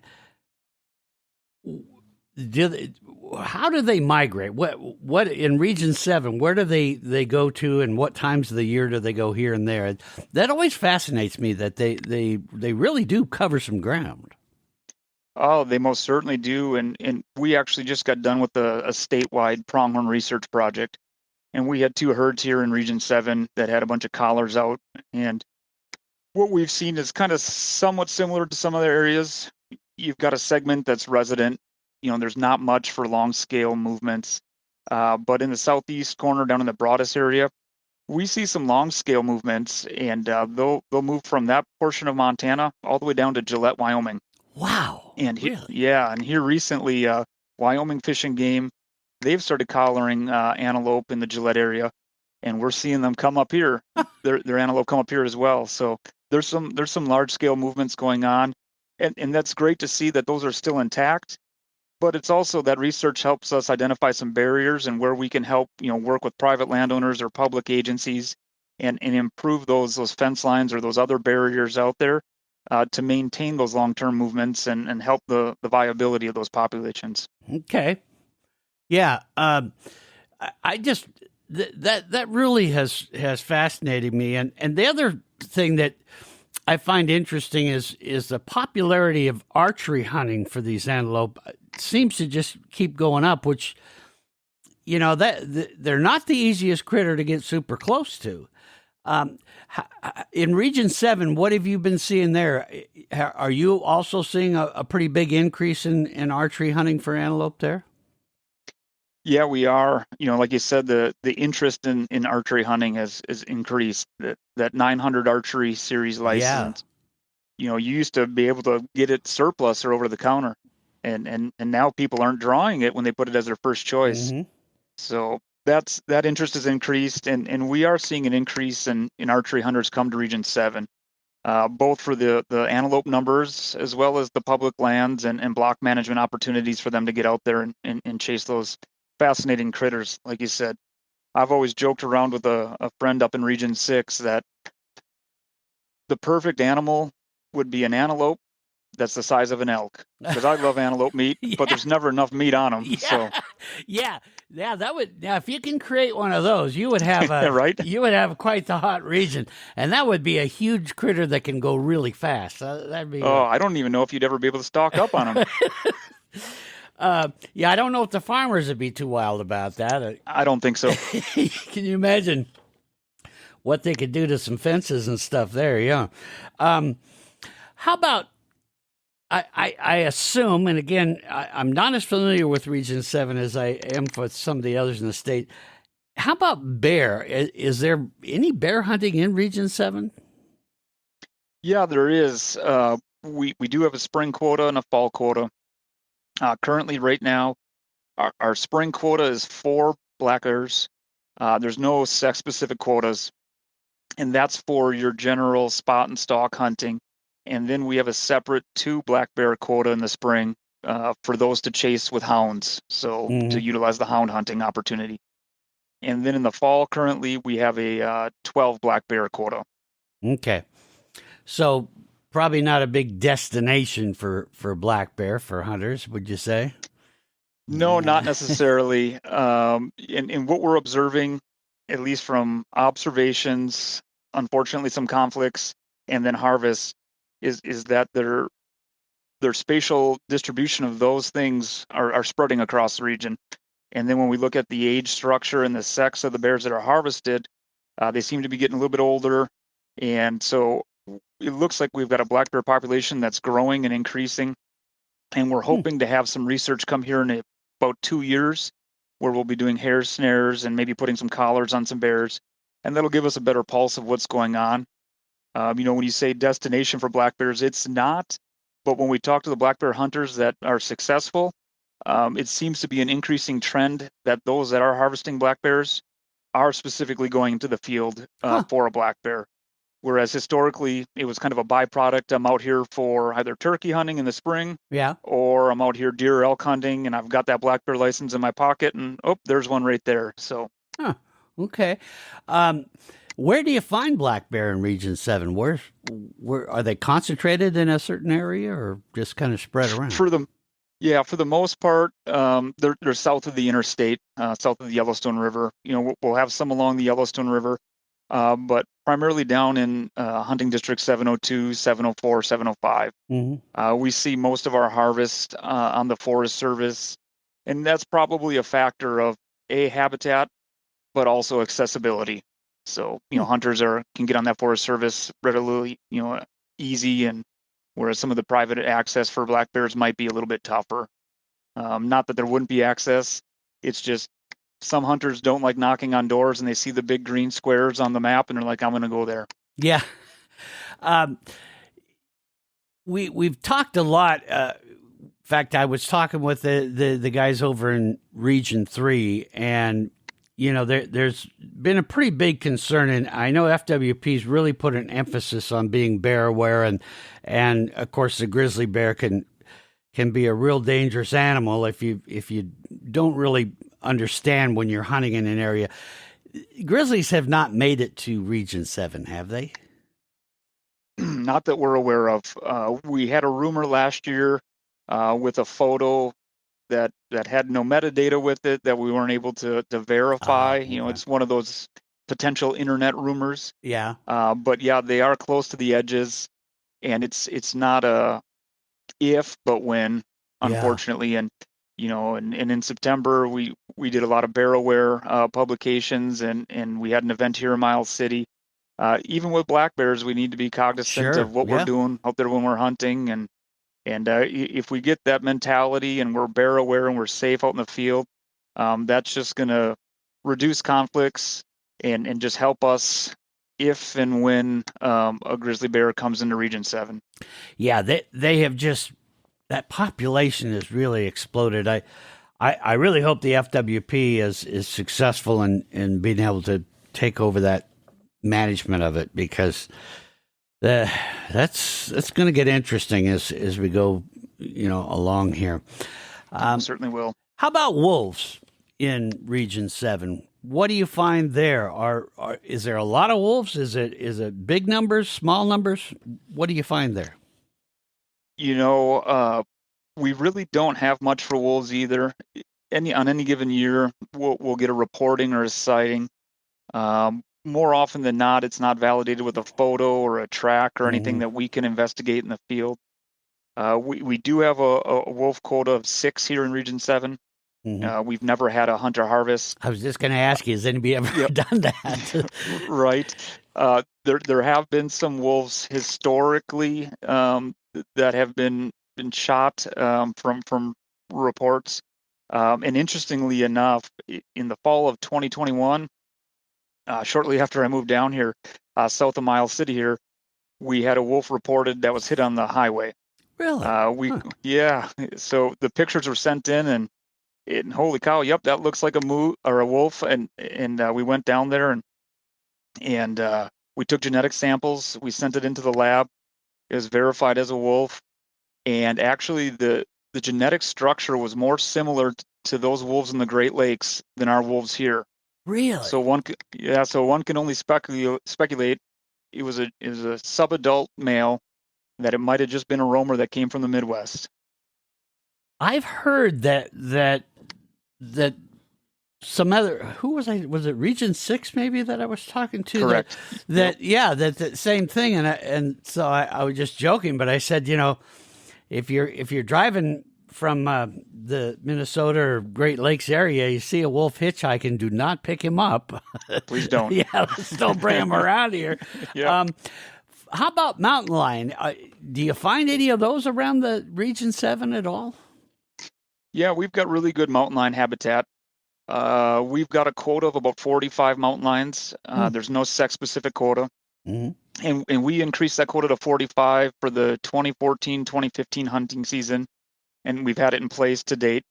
How do they migrate? What in Region 7? Where do they go to, and what times of the year do they go here and there? That always fascinates me that they really do cover some ground. Oh, they most certainly do, and we actually just got done with a statewide pronghorn research project, and we had 2 herds here in Region 7 that had a bunch of collars out, and What we've seen is kind of somewhat similar to some other areas. You've got a segment that's resident. There's not much for long scale movements. But in the southeast corner, down in the broadest area, we see some long scale movements, and they'll move from that portion of Montana all the way down to Gillette, Wyoming. Wow. And really? and here recently, Wyoming Fish and Game, they've started collaring antelope in the Gillette area, and we're seeing them come up here. Their antelope come up here as well. So there's some large scale movements going on, and that's great to see that those are still intact. But it's also that research helps us identify some barriers and where we can help, work with private landowners or public agencies and improve those fence lines or those other barriers out there to maintain those long-term movements and help the viability of those populations. Okay. Yeah. I just that really has fascinated me. And the other thing that I find interesting is the popularity of archery hunting for these antelope seems to just keep going up, which, that they're not the easiest critter to get super close to. In Region 7, what have you been seeing there? Are you also seeing a pretty big increase in archery hunting for antelope there? Yeah, we are. Like you said, the interest in archery hunting has increased. That 900 archery series license. You used to be able to get it surplus or over the counter, and now people aren't drawing it when they put it as their first choice. Mm-hmm. So that interest has increased, and we are seeing an increase in archery hunters come to Region 7, both for the antelope numbers as well as the public lands and block management opportunities for them to get out there and chase those fascinating critters. Like you said, I've always joked around with a friend up in Region 6 that the perfect animal would be an antelope that's the size of an elk, because I love antelope meat, but there's never enough meat on them. Yeah. So yeah, that would. Now, if you can create one of those, you would have right? You would have quite the hot region, and that would be a huge critter that can go really fast. That'd be. I don't even know if you'd ever be able to stock up on them. Yeah, I don't know if the farmers would be too wild about that. I don't think so. Can you imagine what they could do to some fences and stuff there? Yeah. How about? I assume, and again, I'm not as familiar with Region 7 as I am with some of the others in the state. How about bear? Is there any bear hunting in Region 7? Yeah, there is. We do have a spring quota and a fall quota. Currently, right now, our spring quota is 4 black bears. There's no sex-specific quotas, and that's for your general spot and stalk hunting. And then we have a separate 2 black bear quota in the spring for those to chase with hounds, so to utilize the hound hunting opportunity. And then in the fall, currently, we have a 12 black bear quota. Okay. So probably not a big destination for black bear for hunters, would you say? No, not necessarily. And what we're observing, at least from observations, unfortunately some conflicts, and then harvests, is that their spatial distribution of those things are spreading across the region. And then when we look at the age structure and the sex of the bears that are harvested, they seem to be getting a little bit older. And so it looks like we've got a black bear population that's growing and increasing. And we're hoping to have some research come here in about 2 years, where we'll be doing hair snares and maybe putting some collars on some bears. And that'll give us a better pulse of what's going on. When you say destination for black bears, it's not. But when we talk to the black bear hunters that are successful, it seems to be an increasing trend that those that are harvesting black bears are specifically going into the field for a black bear. Whereas historically, it was kind of a byproduct. I'm out here for either turkey hunting in the spring, or I'm out here deer or elk hunting, and I've got that black bear license in my pocket, and there's one right there. So, okay. Where do you find black bear in Region 7? Where are they concentrated in a certain area, or just kind of spread around? For the most part, they're south of the interstate, south of the Yellowstone River. We'll have some along the Yellowstone River, but primarily down in hunting district 702, 704, 705. We see most of our harvest on the Forest Service, and that's probably a factor of habitat, but also accessibility. So, hunters can get on that Forest Service readily, easy, and whereas some of the private access for black bears might be a little bit tougher. Not that there wouldn't be access. It's just some hunters don't like knocking on doors, and they see the big green squares on the map, and they're like, I'm going to go there. Yeah. We've talked a lot. In fact, I was talking with the guys over in Region 3, and there's been a pretty big concern, and I know FWP's really put an emphasis on being bear aware, and of course the grizzly bear can be a real dangerous animal if you don't really understand when you're hunting in an area. Grizzlies have not made it to Region 7, have they? Not that we're aware of. We had a rumor last year with a photo that had no metadata with it that we weren't able to verify. Okay. It's one of those potential internet rumors. Yeah. But yeah, they are close to the edges, and it's not a if but when, unfortunately. Yeah. And in September we did a lot of bear aware publications, and we had an event here in Miles City. Even with black bears, we need to be cognizant of what we're doing out there when we're hunting, and if we get that mentality and we're bear aware and we're safe out in the field, that's just going to reduce conflicts and just help us if and when a grizzly bear comes into Region 7. Yeah, they have just, that population has really exploded. I really hope the FWP is successful in being able to take over that management of it, because that's going to get interesting as we go along here. Certainly will. How about wolves in Region 7? What do you find there? Is there a lot of wolves? Is it big numbers, small numbers? What do you find there? We really don't have much for wolves either. On any given year, we'll get a reporting or a sighting. More often than not, it's not validated with a photo or a track or anything that we can investigate in the field. We do have a wolf quota of 6 here in Region 7. We've never had a hunter harvest. I was just going to ask you, has anybody ever done that? Right. There have been some wolves historically that have been shot from reports. And interestingly enough, in the fall of 2021, shortly after I moved down here, south of Miles City here, we had a wolf reported that was hit on the highway. Really? Yeah. So the pictures were sent in, and holy cow, yep, that looks like a wolf. And we went down there and we took genetic samples. We sent it into the lab. It was verified as a wolf, and actually the genetic structure was more similar to those wolves in the Great Lakes than our wolves here. Really? So one can only speculate. It was a subadult male, that it might have just been a roamer that came from the Midwest. I've heard that some other, who was it Region 6 maybe that I was talking to? Correct. That same thing, and so I was just joking, but I said, if you're driving from the Minnesota or Great Lakes area, you see a wolf hitchhiking, do not pick him up. Please don't. Yeah, let's don't bring him around here. Yeah. How about mountain lion? Do you find any of those around the Region 7 at all? Yeah, we've got really good mountain lion habitat. We've got a quota of about 45 mountain lions. There's no sex-specific quota. And we increased that quota to 45 for the 2014-2015 hunting season, and we've had it in place to date.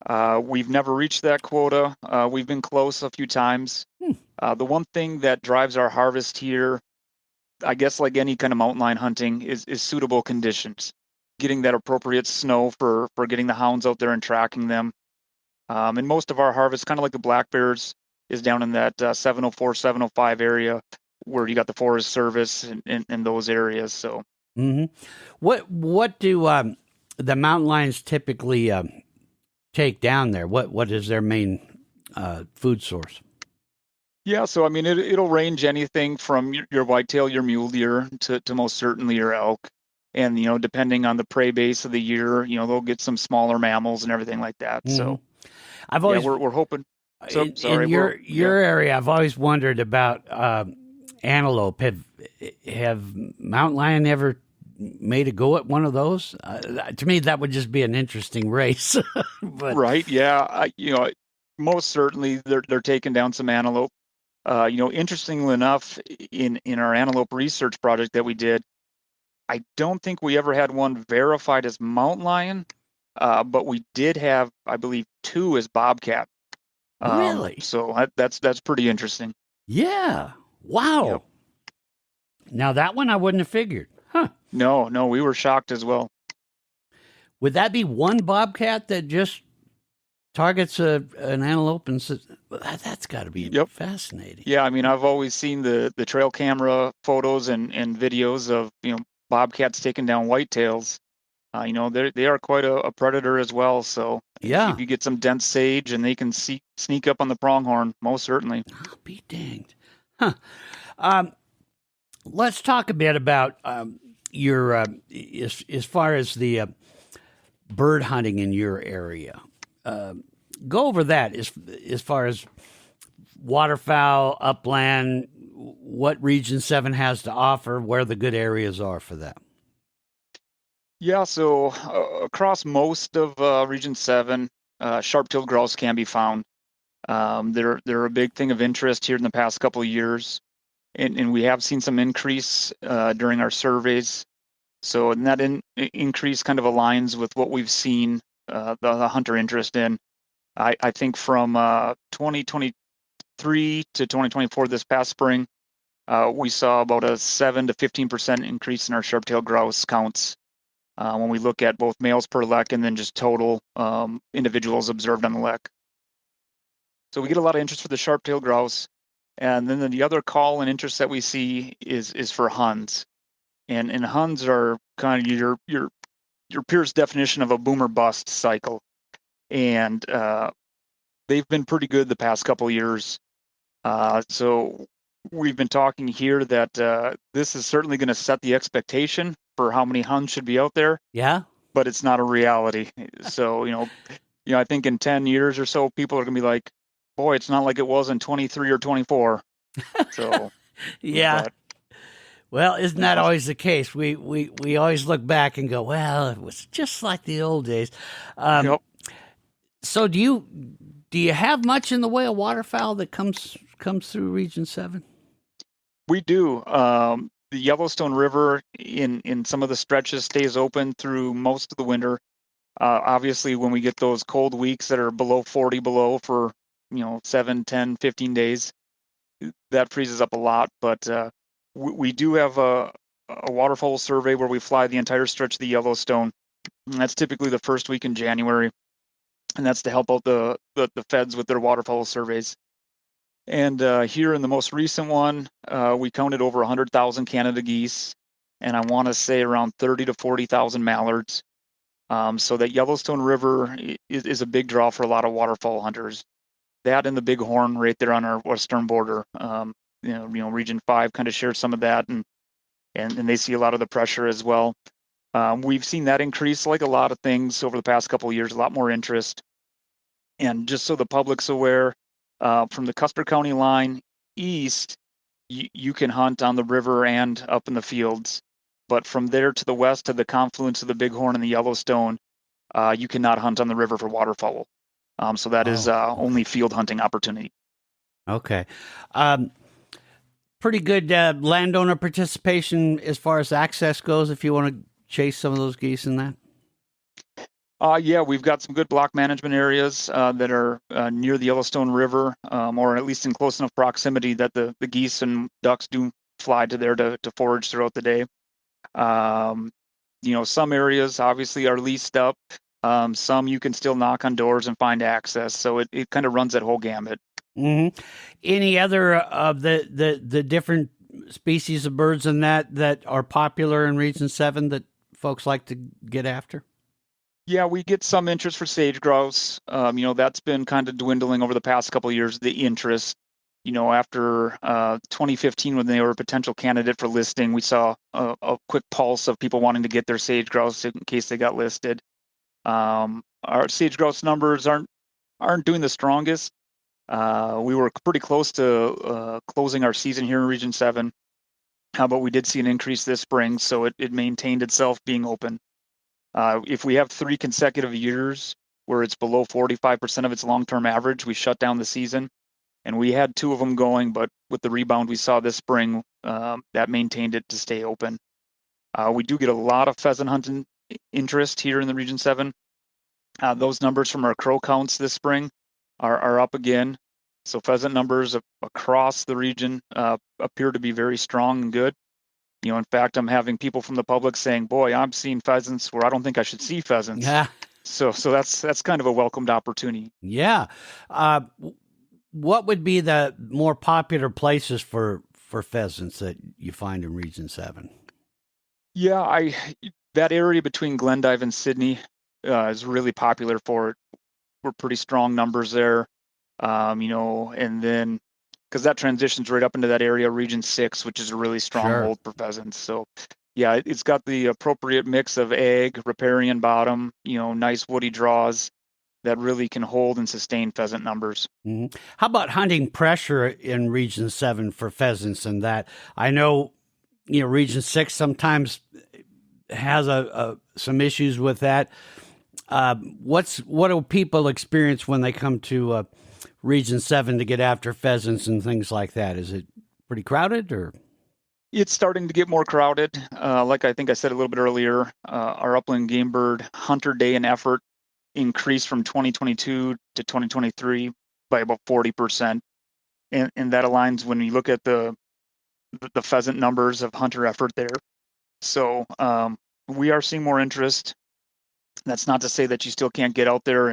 We've never reached that quota. We've been close a few times. The one thing that drives our harvest here, I guess like any kind of mountain lion hunting, is suitable conditions. Getting that appropriate snow for getting the hounds out there and tracking them. And most of our harvest, kind of like the black bears, is down in that 704, 705 area where you got the Forest Service and those areas. So, what do the mountain lions typically take down there? What is their main food source? Yeah, so I mean, it'll range anything from your whitetail, your mule deer, to most certainly your elk. And depending on the prey base of the year, they'll get some smaller mammals and everything like that. So, I've always we're hoping. So In, sorry, in your area, I've always wondered about antelope. Have mountain lion ever made a go at one of those? To me, that would just be an interesting race. But right, yeah, most certainly they're taking down some antelope. Interestingly enough, in our antelope research project that we did, I don't think we ever had one verified as mountain lion, but we did have, I believe, two as bobcat. really, So that's pretty interesting. yeah, Yep. wow. Now that one I wouldn't have figured. Huh? No, we were shocked as well. Would that be one bobcat that just targets an antelope and says, well, that's got to be Yep. fascinating. Yeah, I mean, I've always seen the trail camera photos and videos of, bobcats taking down whitetails. They are quite a predator as well. So Yeah, if you get some dense sage and they can sneak up on the pronghorn, most certainly. I'll be danged. Huh. Um, let's talk a bit about your as far as the bird hunting in your area. Go over that as far as waterfowl, upland, what Region 7 has to offer, where the good areas are for that. Yeah, so across most of Region 7, sharp-tailed grouse can be found. They're a big thing of interest here in the past couple of years, and we have seen some increase during our surveys. So and that increase kind of aligns with what we've seen the hunter interest in. I think from 2023 to 2024, this past spring, we saw about a 7 to 15% increase in our sharp-tailed grouse counts when we look at both males per lek and then just total individuals observed on the lek. So we get a lot of interest for the sharp-tailed grouse. And then the other call and interest that we see is for huns. And huns are kind of your purest definition of a boomer bust cycle. And they've been pretty good the past couple of years. So we've been talking here that this is certainly going to set the expectation for how many huns should be out there. Yeah. But it's not a reality. So, I think in 10 years or so, people are going to be like, boy, it's not like it was in 23 or 24. So, yeah. But, well, isn't that always the case? We always look back and go, well, it was just like the old days. yep. So do you have much in the way of waterfowl that comes through Region 7? We do. The Yellowstone River in some of the stretches stays open through most of the winter. Obviously, when we get those cold weeks that are below 40 below for, 7, 10, 15 days, that freezes up a lot. But we do have a waterfowl survey where we fly the entire stretch of the Yellowstone. And that's typically the first week in January. And that's to help out the feds with their waterfowl surveys. And here in the most recent one, we counted over 100,000 Canada geese, and I want to say around 30 to 40,000 mallards. So that Yellowstone River is a big draw for a lot of waterfowl hunters. That and the Bighorn right there on our western border. Region 5 kind of shares some of that, and they see a lot of the pressure as well. We've seen that increase, like a lot of things over the past couple of years, a lot more interest. And just so the public's aware, from the Custer County line east, you can hunt on the river and up in the fields. But from there to the west, to the confluence of the Bighorn and the Yellowstone, you cannot hunt on the river for waterfowl. So that is only field hunting opportunity. Okay. Pretty good landowner participation as far as access goes if you want to chase some of those geese in that? Yeah, we've got some good block management areas that are near the Yellowstone River, or at least in close enough proximity that the geese and ducks do fly to there to forage throughout the day. Some areas obviously are leased up. Some you can still knock on doors and find access. So it kind of runs that whole gamut. Mm-hmm. Any other of the different species of birds in that are popular in Region 7 that folks like to get after? Yeah, we get some interest for sage grouse. That's been kind of dwindling over the past couple of years, the interest. After 2015, when they were a potential candidate for listing, we saw a quick pulse of people wanting to get their sage grouse in case they got listed. Our sage grouse numbers aren't doing the strongest. We were pretty close to closing our season here in Region 7. But we did see an increase this spring, so it maintained itself being open. If we have 3 consecutive years where it's below 45% of its long-term average, we shut down the season. And we had 2 of them going, but with the rebound we saw this spring, that maintained it to stay open. We do get a lot of pheasant hunting interest here in the Region 7. Those numbers from our crow counts this spring are up again. So pheasant numbers across the region appear to be very strong and good. In fact, I'm having people from the public saying, boy, I'm seeing pheasants where I don't think I should see pheasants. Yeah. So that's kind of a welcomed opportunity. Yeah. What would be the more popular places for pheasants that you find in Region 7? Yeah, that area between Glendive and Sydney is really popular for it. We're pretty strong numbers there, and then because that transitions right up into that area, Region 6, which is a really strong hold for pheasants. So, yeah, it's got the appropriate mix of egg, riparian bottom, nice woody draws that really can hold and sustain pheasant numbers. Mm-hmm. How about hunting pressure in Region 7 for pheasants and that? I know, Region 6 sometimes has some issues with that. What do people experience when they come to Region 7 to get after pheasants and things like that? Is it pretty crowded or? It's starting to get more crowded. Like I think I said a little bit earlier, our upland game bird hunter day and effort increased from 2022 to 2023 by about 40%. And that aligns when you look at the pheasant numbers of hunter effort there. So we are seeing more interest. That's not to say that you still can't get out there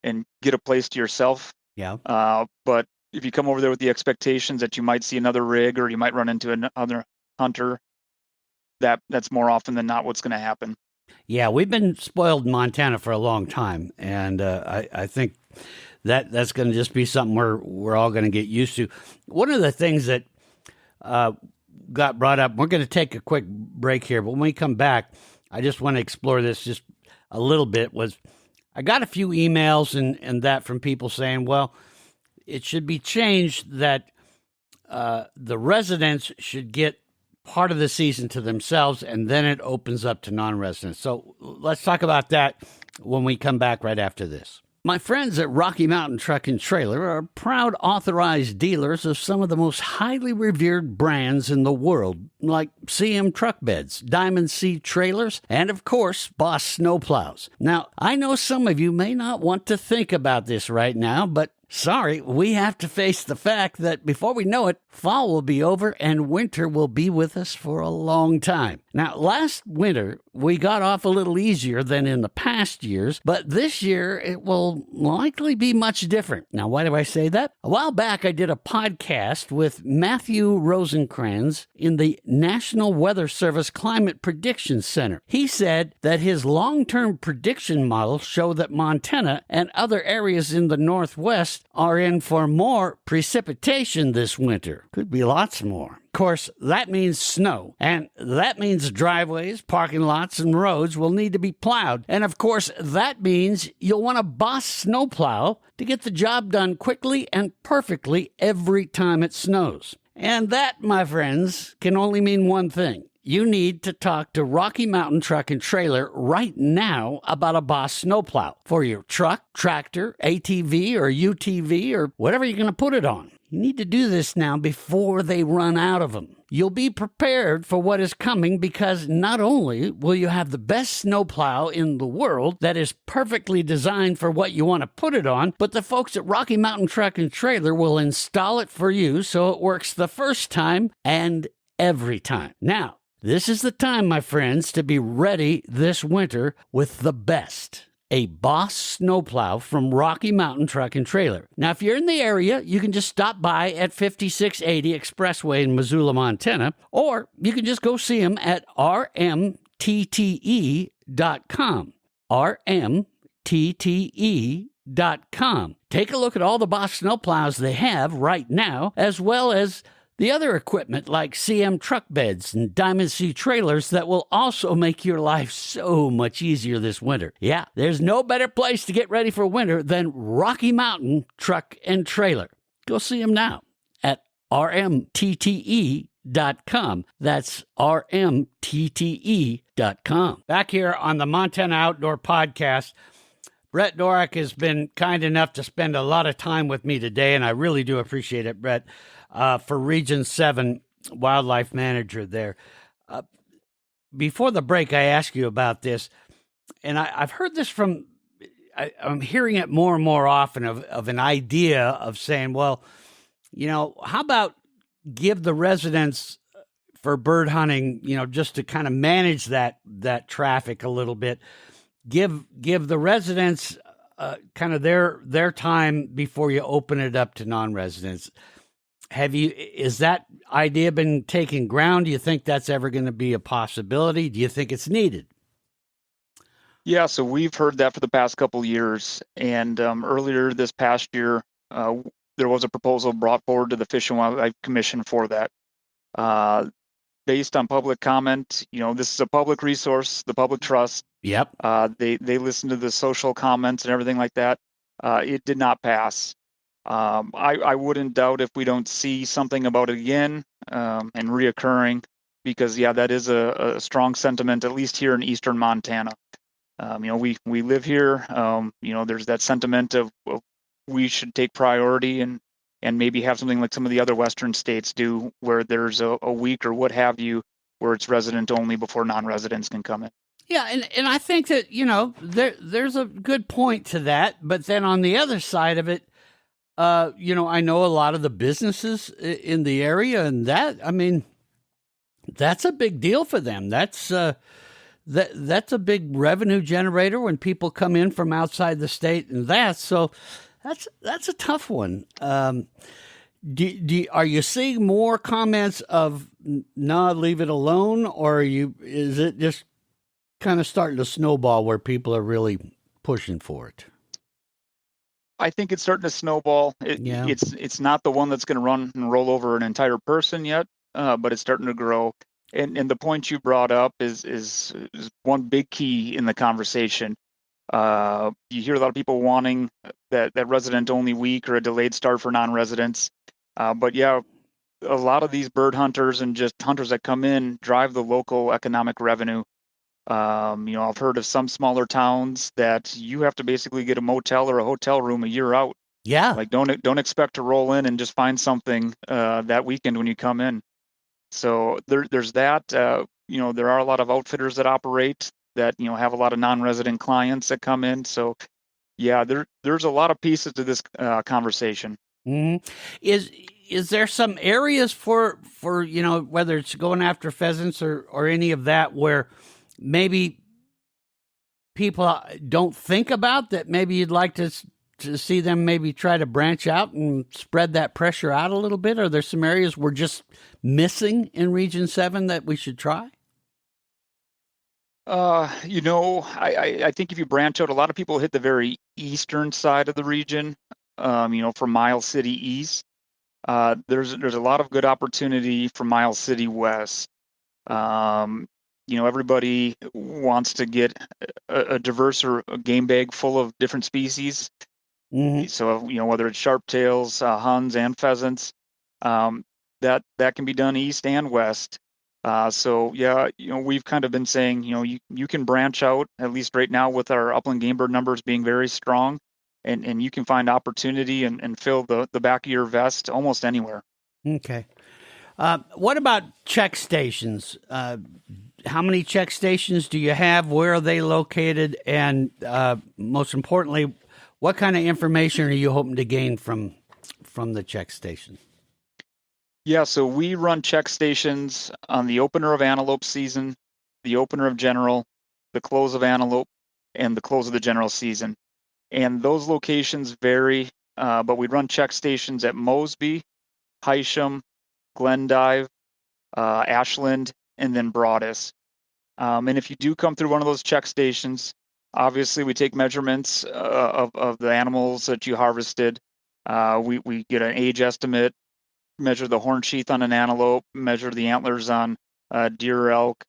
and get a place to yourself. Yeah. But if you come over there with the expectations that you might see another rig or you might run into another hunter, that's more often than not what's going to happen. Yeah, we've been spoiled in Montana for a long time, and I think that's going to just be something we're all going to get used to. One of the things that got brought up, we're going to take a quick break here, but when we come back, I just want to explore this just a little bit. I got a few emails and that from people saying, well, it should be changed that the residents should get part of the season to themselves, and then it opens up to non-residents. So let's talk about that when we come back right after this. My friends at Rocky Mountain Truck and Trailer are proud authorized dealers of some of the most highly revered brands in the world, like CM Truck Beds, Diamond C Trailers, and of course, Boss Snowplows. Now, I know some of you may not want to think about this right now, but sorry, we have to face the fact that before we know it, fall will be over and winter will be with us for a long time. Now, last winter, we got off a little easier than in the past years, but this year it will likely be much different. Now, why do I say that? A while back, I did a podcast with Matthew Rosencrans in the National Weather Service Climate Prediction Center. He said that his long-term prediction models show that Montana and other areas in the Northwest are in for more precipitation this winter. Could be lots more. Of course, that means snow, and that means driveways, parking lots, and roads will need to be plowed. And of course, that means you'll want a Boss snowplow to get the job done quickly and perfectly every time it snows. And that, my friends, can only mean one thing. You need to talk to Rocky Mountain Truck and Trailer right now about a Boss snowplow for your truck, tractor, ATV, or UTV, or whatever you're going to put it on. You need to do this now before they run out of them. You'll be prepared for what is coming because not only will you have the best snowplow in the world that is perfectly designed for what you want to put it on, but the folks at Rocky Mountain Truck and Trailer will install it for you so it works the first time and every time. Now, this is the time, my friends, to be ready this winter with the best. A Boss snowplow from Rocky Mountain Truck and Trailer. Now, if you're in the area, you can just stop by at 5680 Expressway in Missoula, Montana, or you can just go see them at rmtte.com. rmtte.com. Take a look at all the Boss snowplows they have right now, as well as the other equipment like CM truck beds and Diamond C trailers that will also make your life so much easier this winter. Yeah, there's no better place to get ready for winter than Rocky Mountain Truck and Trailer. Go see them now at rmtte.com. That's rmtte.com. Back here on the Montana Outdoor Podcast, Brett Dorak has been kind enough to spend a lot of time with me today, and I really do appreciate it, Brett, for Region 7 Wildlife Manager there. Before the break, I asked you about this, and I've heard this from, I'm hearing it more and more often of an idea of saying, well, you know, how about give the residents for bird hunting, you know, just to kind of manage that traffic a little bit, give the residents kind of their time before you open it up to non-residents. Is that idea been taking ground? Do you think that's ever going to be a possibility? Do you think it's needed? Yeah, so we've heard that for the past couple of years, and earlier this past year, there was a proposal brought forward to the Fish and Wildlife Commission for that. Based on public comment, you know, this is a public resource, the public trust. Yep. They listen to the social comments and everything like that. It did not pass. I wouldn't doubt if we don't see something about it again and reoccurring, because yeah, that is a strong sentiment, at least here in eastern Montana. You know, we live here. You know, there's that sentiment of we should take priority and maybe have something like some of the other western states do, where there's a week or what have you, where it's resident only before non-residents can come in. Yeah, and I think that, you know, there's a good point to that. But then on the other side of it, you know, I know a lot of the businesses in the area, and that, I mean, that's a big deal for them. That's that's a big revenue generator when people come in from outside the state, and so that's a tough one. Are you seeing more comments of nah, leave it alone, or is it just kind of starting to snowball where people are really pushing for it? I think it's starting to snowball. It's not the one that's going to run and roll over an entire person yet, but it's starting to grow. And the point you brought up is one big key in the conversation. You hear a lot of people wanting that resident only week or a delayed start for non-residents. But yeah, a lot of these bird hunters and just hunters that come in drive the local economic revenue. You know, I've heard of some smaller towns that you have to basically get a motel or a hotel room a year out. Yeah. Like don't expect to roll in and just find something that weekend when you come in. So there's that. You know, there are a lot of outfitters that operate that, you know, have a lot of non-resident clients that come in. So yeah, there's a lot of pieces to this conversation. Mm-hmm. Is there some areas for you know, whether it's going after pheasants or any of that, where maybe people don't think about that? Maybe you'd like to see them maybe try to branch out and spread that pressure out a little bit? Are there some areas we're just missing in Region 7 that we should try? You know, I think if you branch out, a lot of people hit the very eastern side of the region, you know, from Miles City east. There's a lot of good opportunity for Miles City west. You know, everybody wants to get a diverse or a game bag full of different species. Mm-hmm. So, you know, whether it's sharptails, huns, and pheasants, that can be done east and west. So yeah, you know, we've kind of been saying, you know, you can branch out, at least right now with our upland game bird numbers being very strong, and you can find opportunity and fill the back of your vest almost anywhere. Okay. What about check stations? How many check stations do you have? Where are they located? And most importantly, what kind of information are you hoping to gain from the check station? Yeah, so we run check stations on the opener of antelope season, the opener of general, the close of antelope, and the close of the general season. And those locations vary, but we run check stations at Mosby, Hysham, Glendive, Ashland, and then Broadus. And if you do come through one of those check stations, obviously we take measurements of the animals that you harvested. We get an age estimate, measure the horn sheath on an antelope, measure the antlers on deer or elk.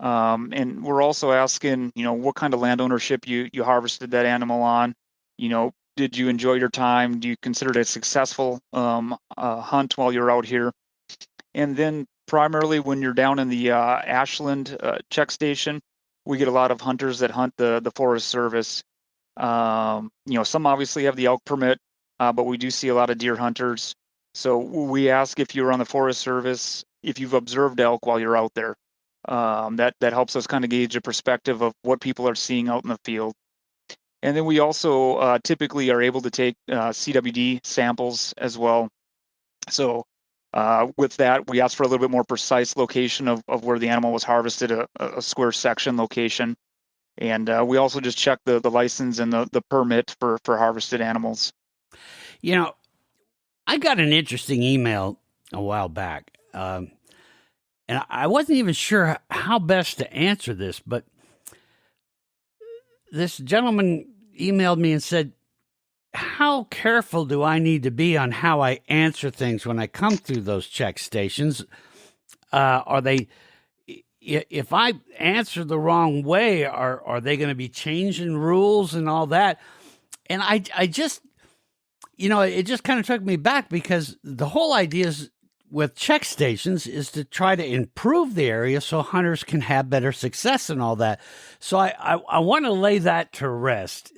And we're also asking, you know, what kind of land ownership you harvested that animal on. You know, Did you enjoy your time? Do you consider it a successful hunt while you're out here? And then primarily when you're down in the Ashland check station, we get a lot of hunters that hunt the Forest Service. Some obviously have the elk permit, but we do see a lot of deer hunters. So we ask if you're on the Forest Service, if you've observed elk while you're out there. That helps us kind of gauge a perspective of what people are seeing out in the field. And then we also typically are able to take CWD samples as well. So with that, we ask for a little bit more precise location of where the animal was harvested, a square section location. And we also just check the license and the permit for harvested animals. I got an interesting email a while back, and I wasn't even sure how best to answer this, but this gentleman emailed me and said, how careful do I need to be on how I answer things when I come through those check stations? If I answer the wrong way, are they going to be changing rules and all that? And I just, it just kind of took me back, because the whole idea is with check stations is to try to improve the area so hunters can have better success and all that. So I want to lay that to rest.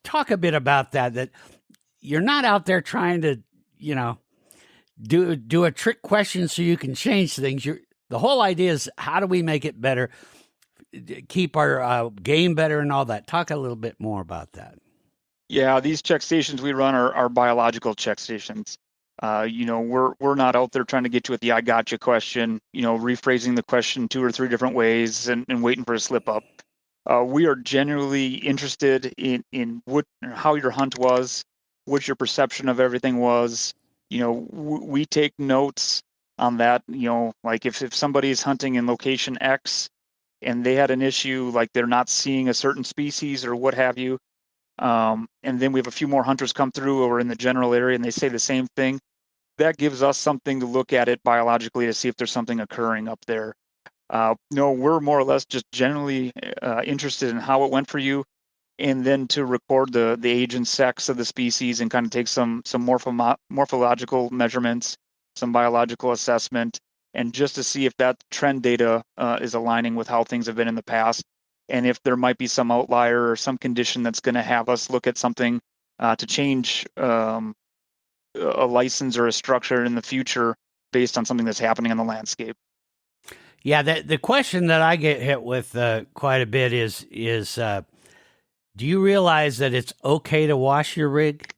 Talk a bit about that you're not out there trying to, do a trick question so you can change things. The whole idea is, how do we make it better, keep our game better and all that? Talk a little bit more about that. Yeah, these check stations we run are biological check stations. We're not out there trying to get you with the "I gotcha" question, rephrasing the question 2 or 3 different ways and waiting for a slip up. We are genuinely interested in how your hunt was, what your perception of everything was. We take notes on that. Like if somebody's hunting in location X and they had an issue, like they're not seeing a certain species or what have you, and then we have a few more hunters come through or in the general area and they say the same thing, that gives us something to look at it biologically to see if there's something occurring up there. No, we're more or less just generally interested in how it went for you, and then to record the age and sex of the species and kind of take some morphological measurements, some biological assessment, and just to see if that trend data is aligning with how things have been in the past, and if there might be some outlier or some condition that's going to have us look at something to change a license or a structure in the future based on something that's happening in the landscape. Yeah, the question that I get hit with quite a bit is do you realize that it's okay to wash your rig?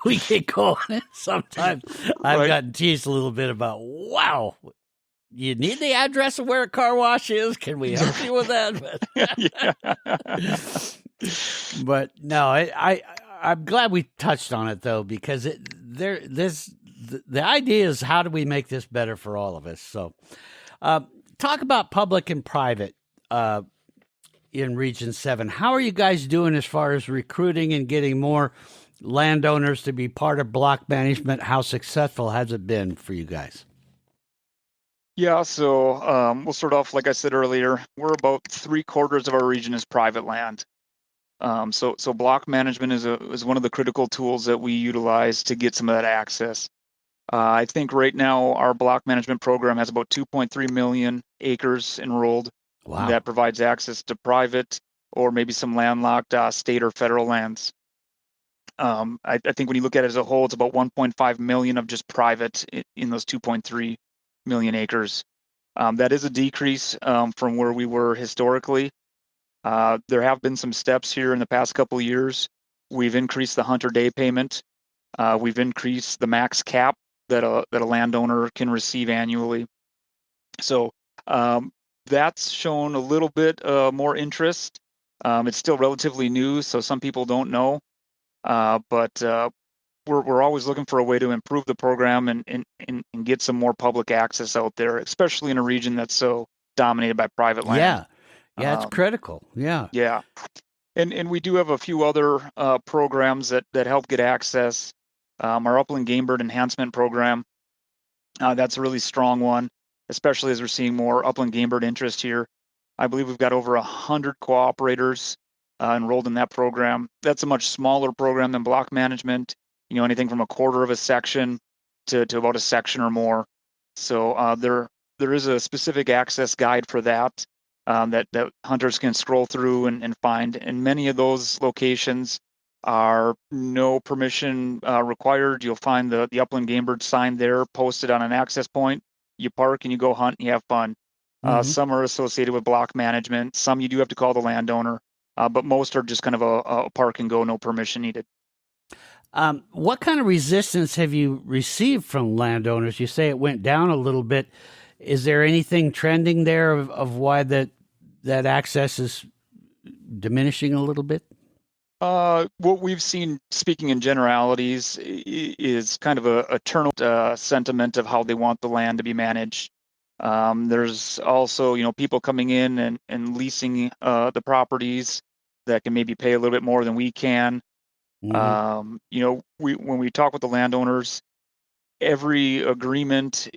We get going. Sometimes I've gotten teased a little bit about, wow, you need the address of where a car wash is? Can we help you with that? But no, I'm glad we touched on it, though, because the idea is, how do we make this better for all of us? So talk about public and private in Region 7. How are you guys doing as far as recruiting and getting more landowners to be part of block management? How successful has it been for you guys? Yeah, so we'll start off, like I said earlier, we're about 3/4 of our region is private land. So block management is one of the critical tools that we utilize to get some of that access. I think right now our block management program has about 2.3 million acres enrolled. Wow. That provides access to private or maybe some landlocked state or federal lands. I think when you look at it as a whole, it's about 1.5 million of just private in those 2.3 million acres. That is a decrease from where we were historically. There have been some steps here in the past couple of years. We've increased the hunter day payment. We've increased the max cap that a landowner can receive annually. So that's shown a little bit more interest. It's still relatively new, so some people don't know. But we're always looking for a way to improve the program and get some more public access out there, especially in a region that's so dominated by private land. Yeah, it's critical. Yeah. And we do have a few other programs that help get access. Our Upland Game Bird Enhancement Program, that's a really strong one, especially as we're seeing more upland game bird interest here. I believe we've got over 100 cooperators enrolled in that program. That's a much smaller program than block management, anything from a quarter of a section to about a section or more. So there is a specific access guide for that that hunters can scroll through and find. And many of those locations are no permission required. You'll find the upland game bird sign there posted on an access point. You park and you go hunt and you have fun. Some are associated with block management. Some you do have to call the landowner, but most are just kind of a park and go, no permission needed. What kind of resistance have you received from landowners? You say it went down a little bit. Is there anything trending there of why that access is diminishing a little bit? What we've seen, speaking in generalities, is kind of a turn sentiment of how they want the land to be managed. There's also, people coming in and leasing the properties that can maybe pay a little bit more than we can. When we talk with the landowners, every agreement,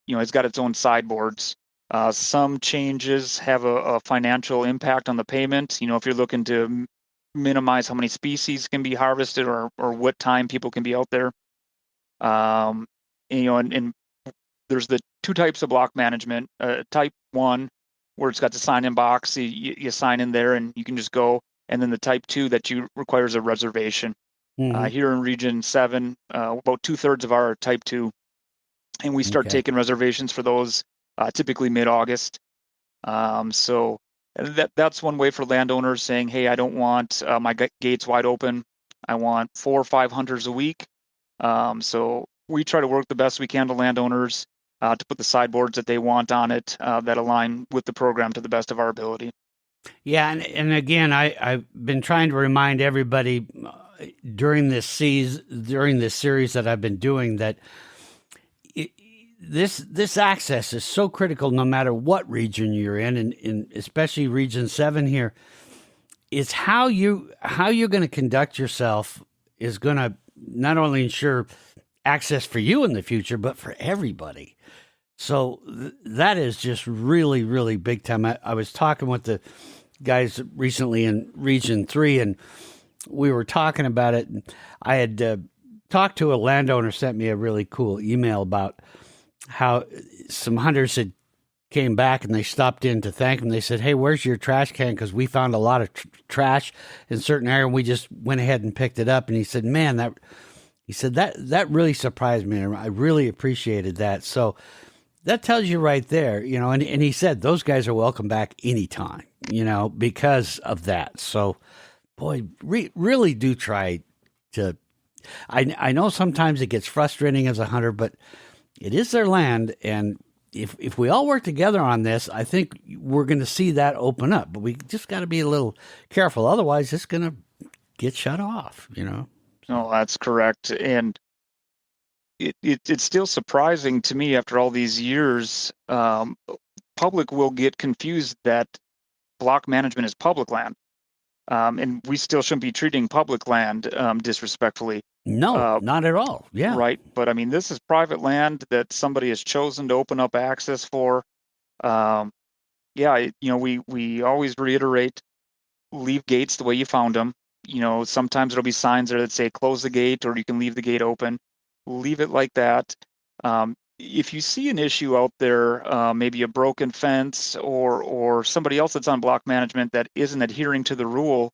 has got its own sideboards. Some changes have a financial impact on the payment. If you're looking to minimize how many species can be harvested or what time people can be out there. And there's the two types of block management. Type 1, where it's got the sign-in box, you sign in there and you can just go. And then the type 2 that requires a reservation. Here in Region 7, about 2/3 of our type 2. And we start taking reservations for those typically mid-August. So that's one way for landowners saying, hey, I don't want my gates wide open. I want 4 or 5 hunters a week. So we try to work the best we can to landowners to put the sideboards that they want on it that align with the program to the best of our ability. Yeah, and again, I've been trying to remind everybody during this series that I've been doing that this access is so critical no matter what region you're in, and especially Region 7 here. It's how you're going to conduct yourself is going to not only ensure access for you in the future, but for everybody. So that is just really, really big time. I was talking with the guys recently in Region 3, and we were talking about it. And I had talked to a landowner, sent me a really cool email about how some hunters had came back and they stopped in to thank him. They said, hey, where's your trash can? Because we found a lot of trash in certain area, and we just went ahead and picked it up. And he said, man, that really surprised me. I really appreciated that. So that tells you right there, and he said those guys are welcome back anytime, because of that. So, boy, really do try to. I know sometimes it gets frustrating as a hunter, but it is their land, and if we all work together on this, I think we're going to see that open up. But we just got to be a little careful, otherwise it's going to get shut off. No, that's correct, and it's still surprising to me after all these years. Public will get confused that block management is public land, and we still shouldn't be treating public land disrespectful. No, not at all. Yeah. Right. But I mean, this is private land that somebody has chosen to open up access for. We always reiterate, leave gates the way you found them. Sometimes there'll be signs there that say close the gate or you can leave the gate open. Leave it like that. If you see an issue out there, maybe a broken fence or somebody else that's on block management that isn't adhering to the rule,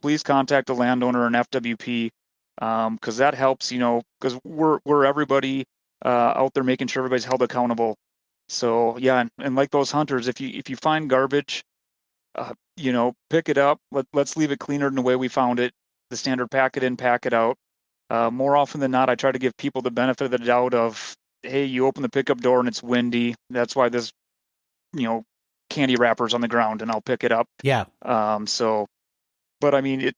please contact the landowner and FWP. Because that helps, because we're everybody out there making sure everybody's held accountable. So yeah, and like those hunters, if you find garbage, pick it up. Let's leave it cleaner than the way we found it. The standard pack it in, pack it out. More often than not, I try to give people the benefit of the doubt of, hey, you open the pickup door and it's windy. That's why there's, candy wrappers on the ground, and I'll pick it up. Yeah. But I mean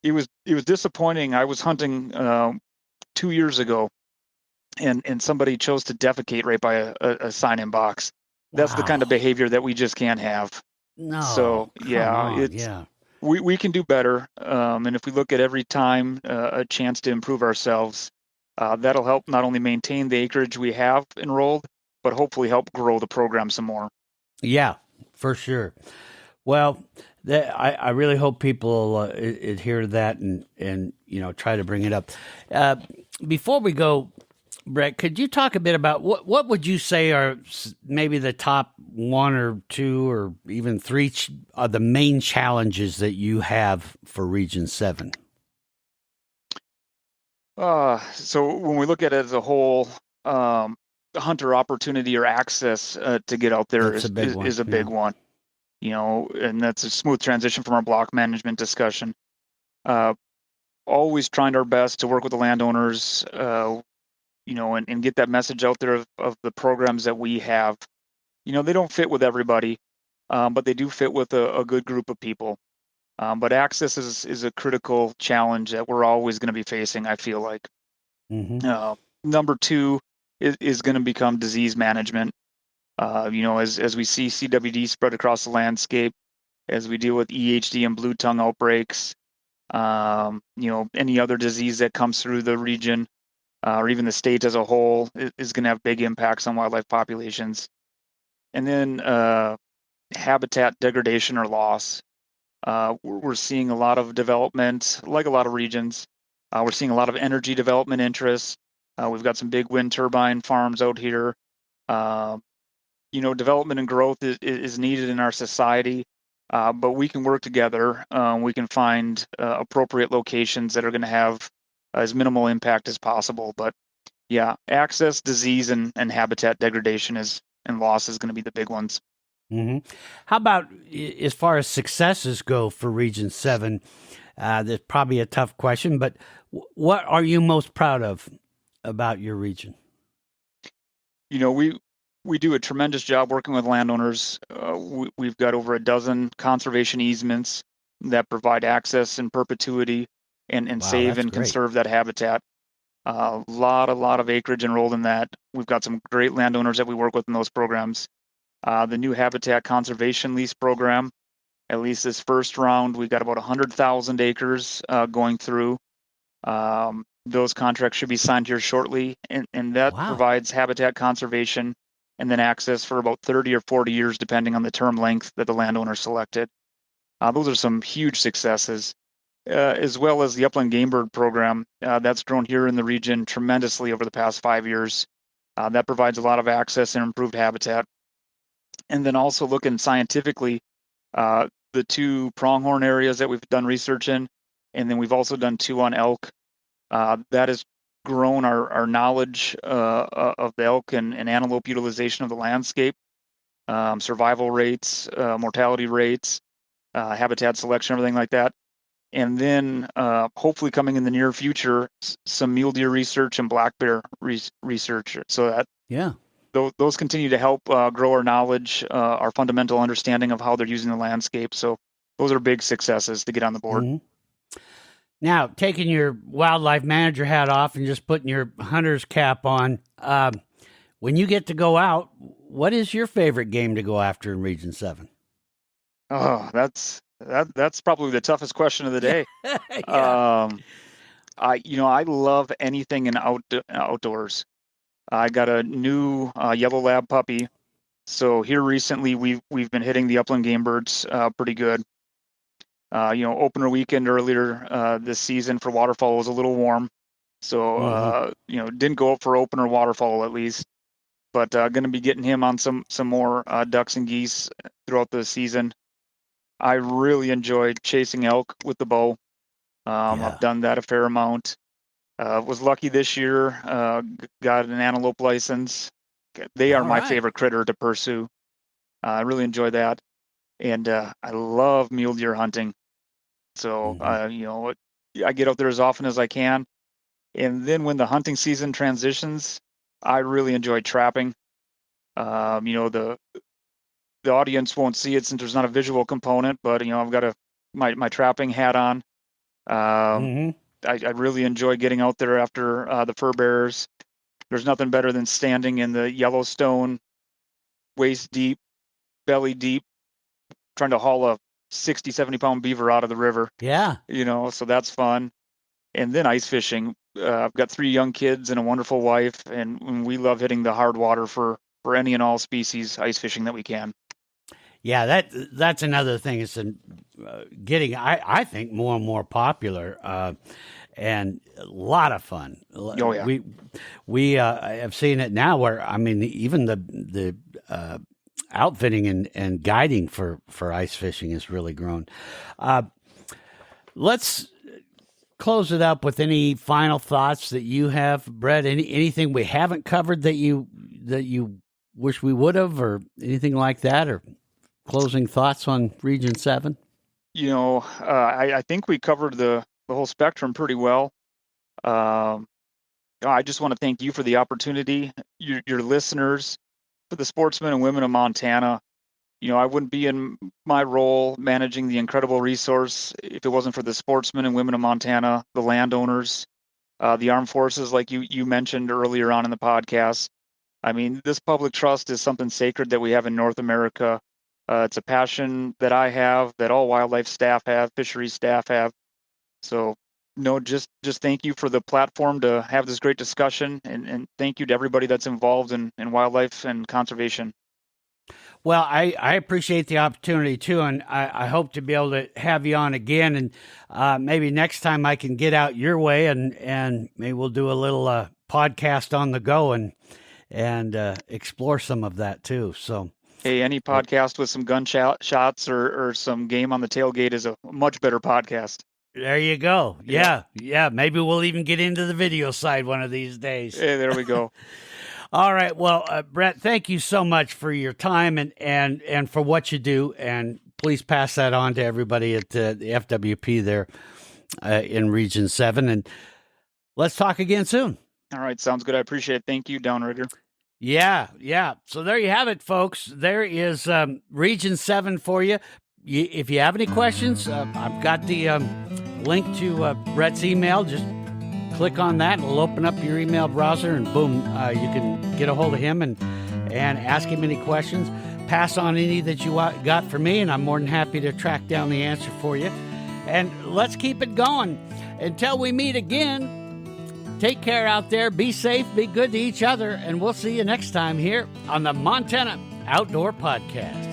it was disappointing. I was hunting 2 years ago, and somebody chose to defecate right by a sign-in box. That's the kind of behavior that we just can't have. No. So yeah, we can do better. And if we look at every time a chance to improve ourselves, that'll help not only maintain the acreage we have enrolled, but hopefully help grow the program some more. Yeah, for sure. Well, I really hope people adhere to that and try to bring it up. Before we go, Brett, could you talk a bit about what would you say are maybe the top one or two or even three are the main challenges that you have for Region 7? So when we look at it as a whole, hunter opportunity or access to get out there That's a big one. is a big one. And that's a smooth transition from our block management discussion. Always trying our best to work with the landowners, and get that message out there of the programs that we have. They don't fit with everybody, but they do fit with a good group of people. But access is a critical challenge that we're always going to be facing, I feel like. Mm-hmm. Number two is going to become disease management. As we see CWD spread across the landscape, as we deal with EHD and blue tongue outbreaks, any other disease that comes through the region, or even the state as a whole, is going to have big impacts on wildlife populations. And then habitat degradation or loss. We're seeing a lot of development, like a lot of regions. We're seeing a lot of energy development interests. We've got some big wind turbine farms out here. Development and growth is needed in our society, but we can work together. We can find appropriate locations that are going to have as minimal impact as possible. But yeah, access, disease, and habitat degradation and loss is going to be the big ones. Mm-hmm. How about as far as successes go for Region 7? That's probably a tough question, but what are you most proud of about your region? We do a tremendous job working with landowners. We've got over a dozen conservation easements that provide access in perpetuity and Wow, save that's and great. conserve that habitat. A lot of acreage enrolled in that. We've got some great landowners that we work with in those programs. The new habitat conservation lease program, at least this first round, we've got about 100,000 acres going through. Those contracts should be signed here shortly, and that Wow. provides habitat conservation and then access for about 30 or 40 years, depending on the term length that the landowner selected. Those are some huge successes, as well as the upland game bird program that's grown here in the region tremendously over the past 5 years. That provides a lot of access and improved habitat. And then also looking scientifically, the two pronghorn areas that we've done research in, and then we've also done two on elk. That has grown our knowledge of the elk and antelope utilization of the landscape, survival rates, mortality rates, habitat selection, everything like that. And then hopefully coming in the near future, some mule deer research and black bear research. So that those continue to help grow our knowledge, our fundamental understanding of how they're using the landscape. So those are big successes to get on the board. Mm-hmm. Now, taking your wildlife manager hat off and just putting your hunter's cap on, when you get to go out, what is your favorite game to go after in Region 7? Oh, that's probably the toughest question of the day. Yeah. I love anything in outdoors. I got a new yellow lab puppy, so here recently we've been hitting the upland game birds pretty good. Opener weekend earlier this season for waterfowl was a little warm, so didn't go up for opener waterfowl at least, but going to be getting him on some more ducks and geese throughout the season. I really enjoyed chasing elk with the bow. I've done that a fair amount. Was lucky this year. Got an antelope license. They are my favorite critter to pursue. I really enjoy that, and I love mule deer hunting. So I get out there as often as I can, and then when the hunting season transitions, I really enjoy trapping. The audience won't see it since there's not a visual component, but I've got my trapping hat on. I really enjoy getting out there after the fur bearers. There's nothing better than standing in the Yellowstone, waist deep, belly deep, trying to haul a 60, 70-pound beaver out of the river. Yeah. So that's fun. And then ice fishing. I've got 3 young kids and a wonderful wife, and we love hitting the hard water for any and all species ice fishing that we can. Yeah, that's another thing. It's getting, I think, more and more popular, and a lot of fun. Oh, yeah. We have seen it now where, I mean, even the outfitting and guiding for ice fishing has really grown. Let's close it up with any final thoughts that you have, Brett. Anything we haven't covered that you wish we would have, or anything like that, or closing thoughts on Region 7? I think we covered the whole spectrum pretty well. I just want to thank you for the opportunity, your listeners, for the sportsmen and women of Montana. I wouldn't be in my role managing the incredible resource if it wasn't for the sportsmen and women of Montana, the landowners, the armed forces, like you mentioned earlier on in the podcast. I mean, this public trust is something sacred that we have in North America. It's a passion that I have, that all wildlife staff have, fisheries staff have. So, just thank you for the platform to have this great discussion, and thank you to everybody that's involved in wildlife and conservation. Well, I appreciate the opportunity too, and I hope to be able to have you on again, and maybe next time I can get out your way, and maybe we'll do a little podcast on the go and explore some of that too. So, hey, any podcast with some gun shots or some game on the tailgate is a much better podcast. There you go. Yeah. Maybe we'll even get into the video side one of these days. Hey, there we go. All right. Well, Brett, thank you so much for your time and for what you do. And please pass that on to everybody at the FWP there in Region 7. And let's talk again soon. All right. Sounds good. I appreciate it. Thank you, Downrigger. Yeah. So there you have it, folks. There is Region 7 for you. If you have any questions, I've got the link to Brett's email. Just click on that, and it'll open up your email browser, and boom, you can get a hold of him and ask him any questions. Pass on any that you got for me, and I'm more than happy to track down the answer for you. And let's keep it going. Until we meet again, take care out there, be safe, be good to each other, and we'll see you next time here on the Montana Outdoor Podcast.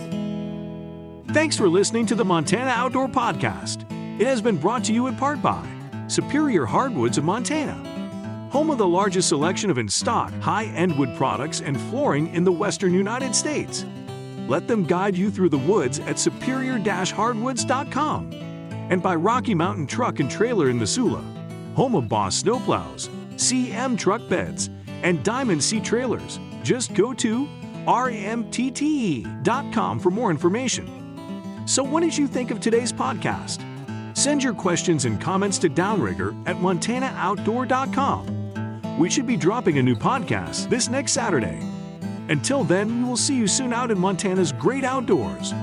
Thanks for listening to the Montana Outdoor Podcast. It has been brought to you in part by Superior Hardwoods of Montana, home of the largest selection of in-stock high-end wood products and flooring in the western United States. Let them guide you through the woods at superior-hardwoods.com. And by Rocky Mountain Truck and Trailer in Missoula, home of Boss Snowplows, CM Truck Beds, and Diamond Sea Trailers. Just go to rmtte.com for more information. So what did you think of today's podcast? Send your questions and comments to Downrigger at montanooutdoor.com. We should be dropping a new podcast this next Saturday. Until then, we will see you soon out in Montana's great outdoors.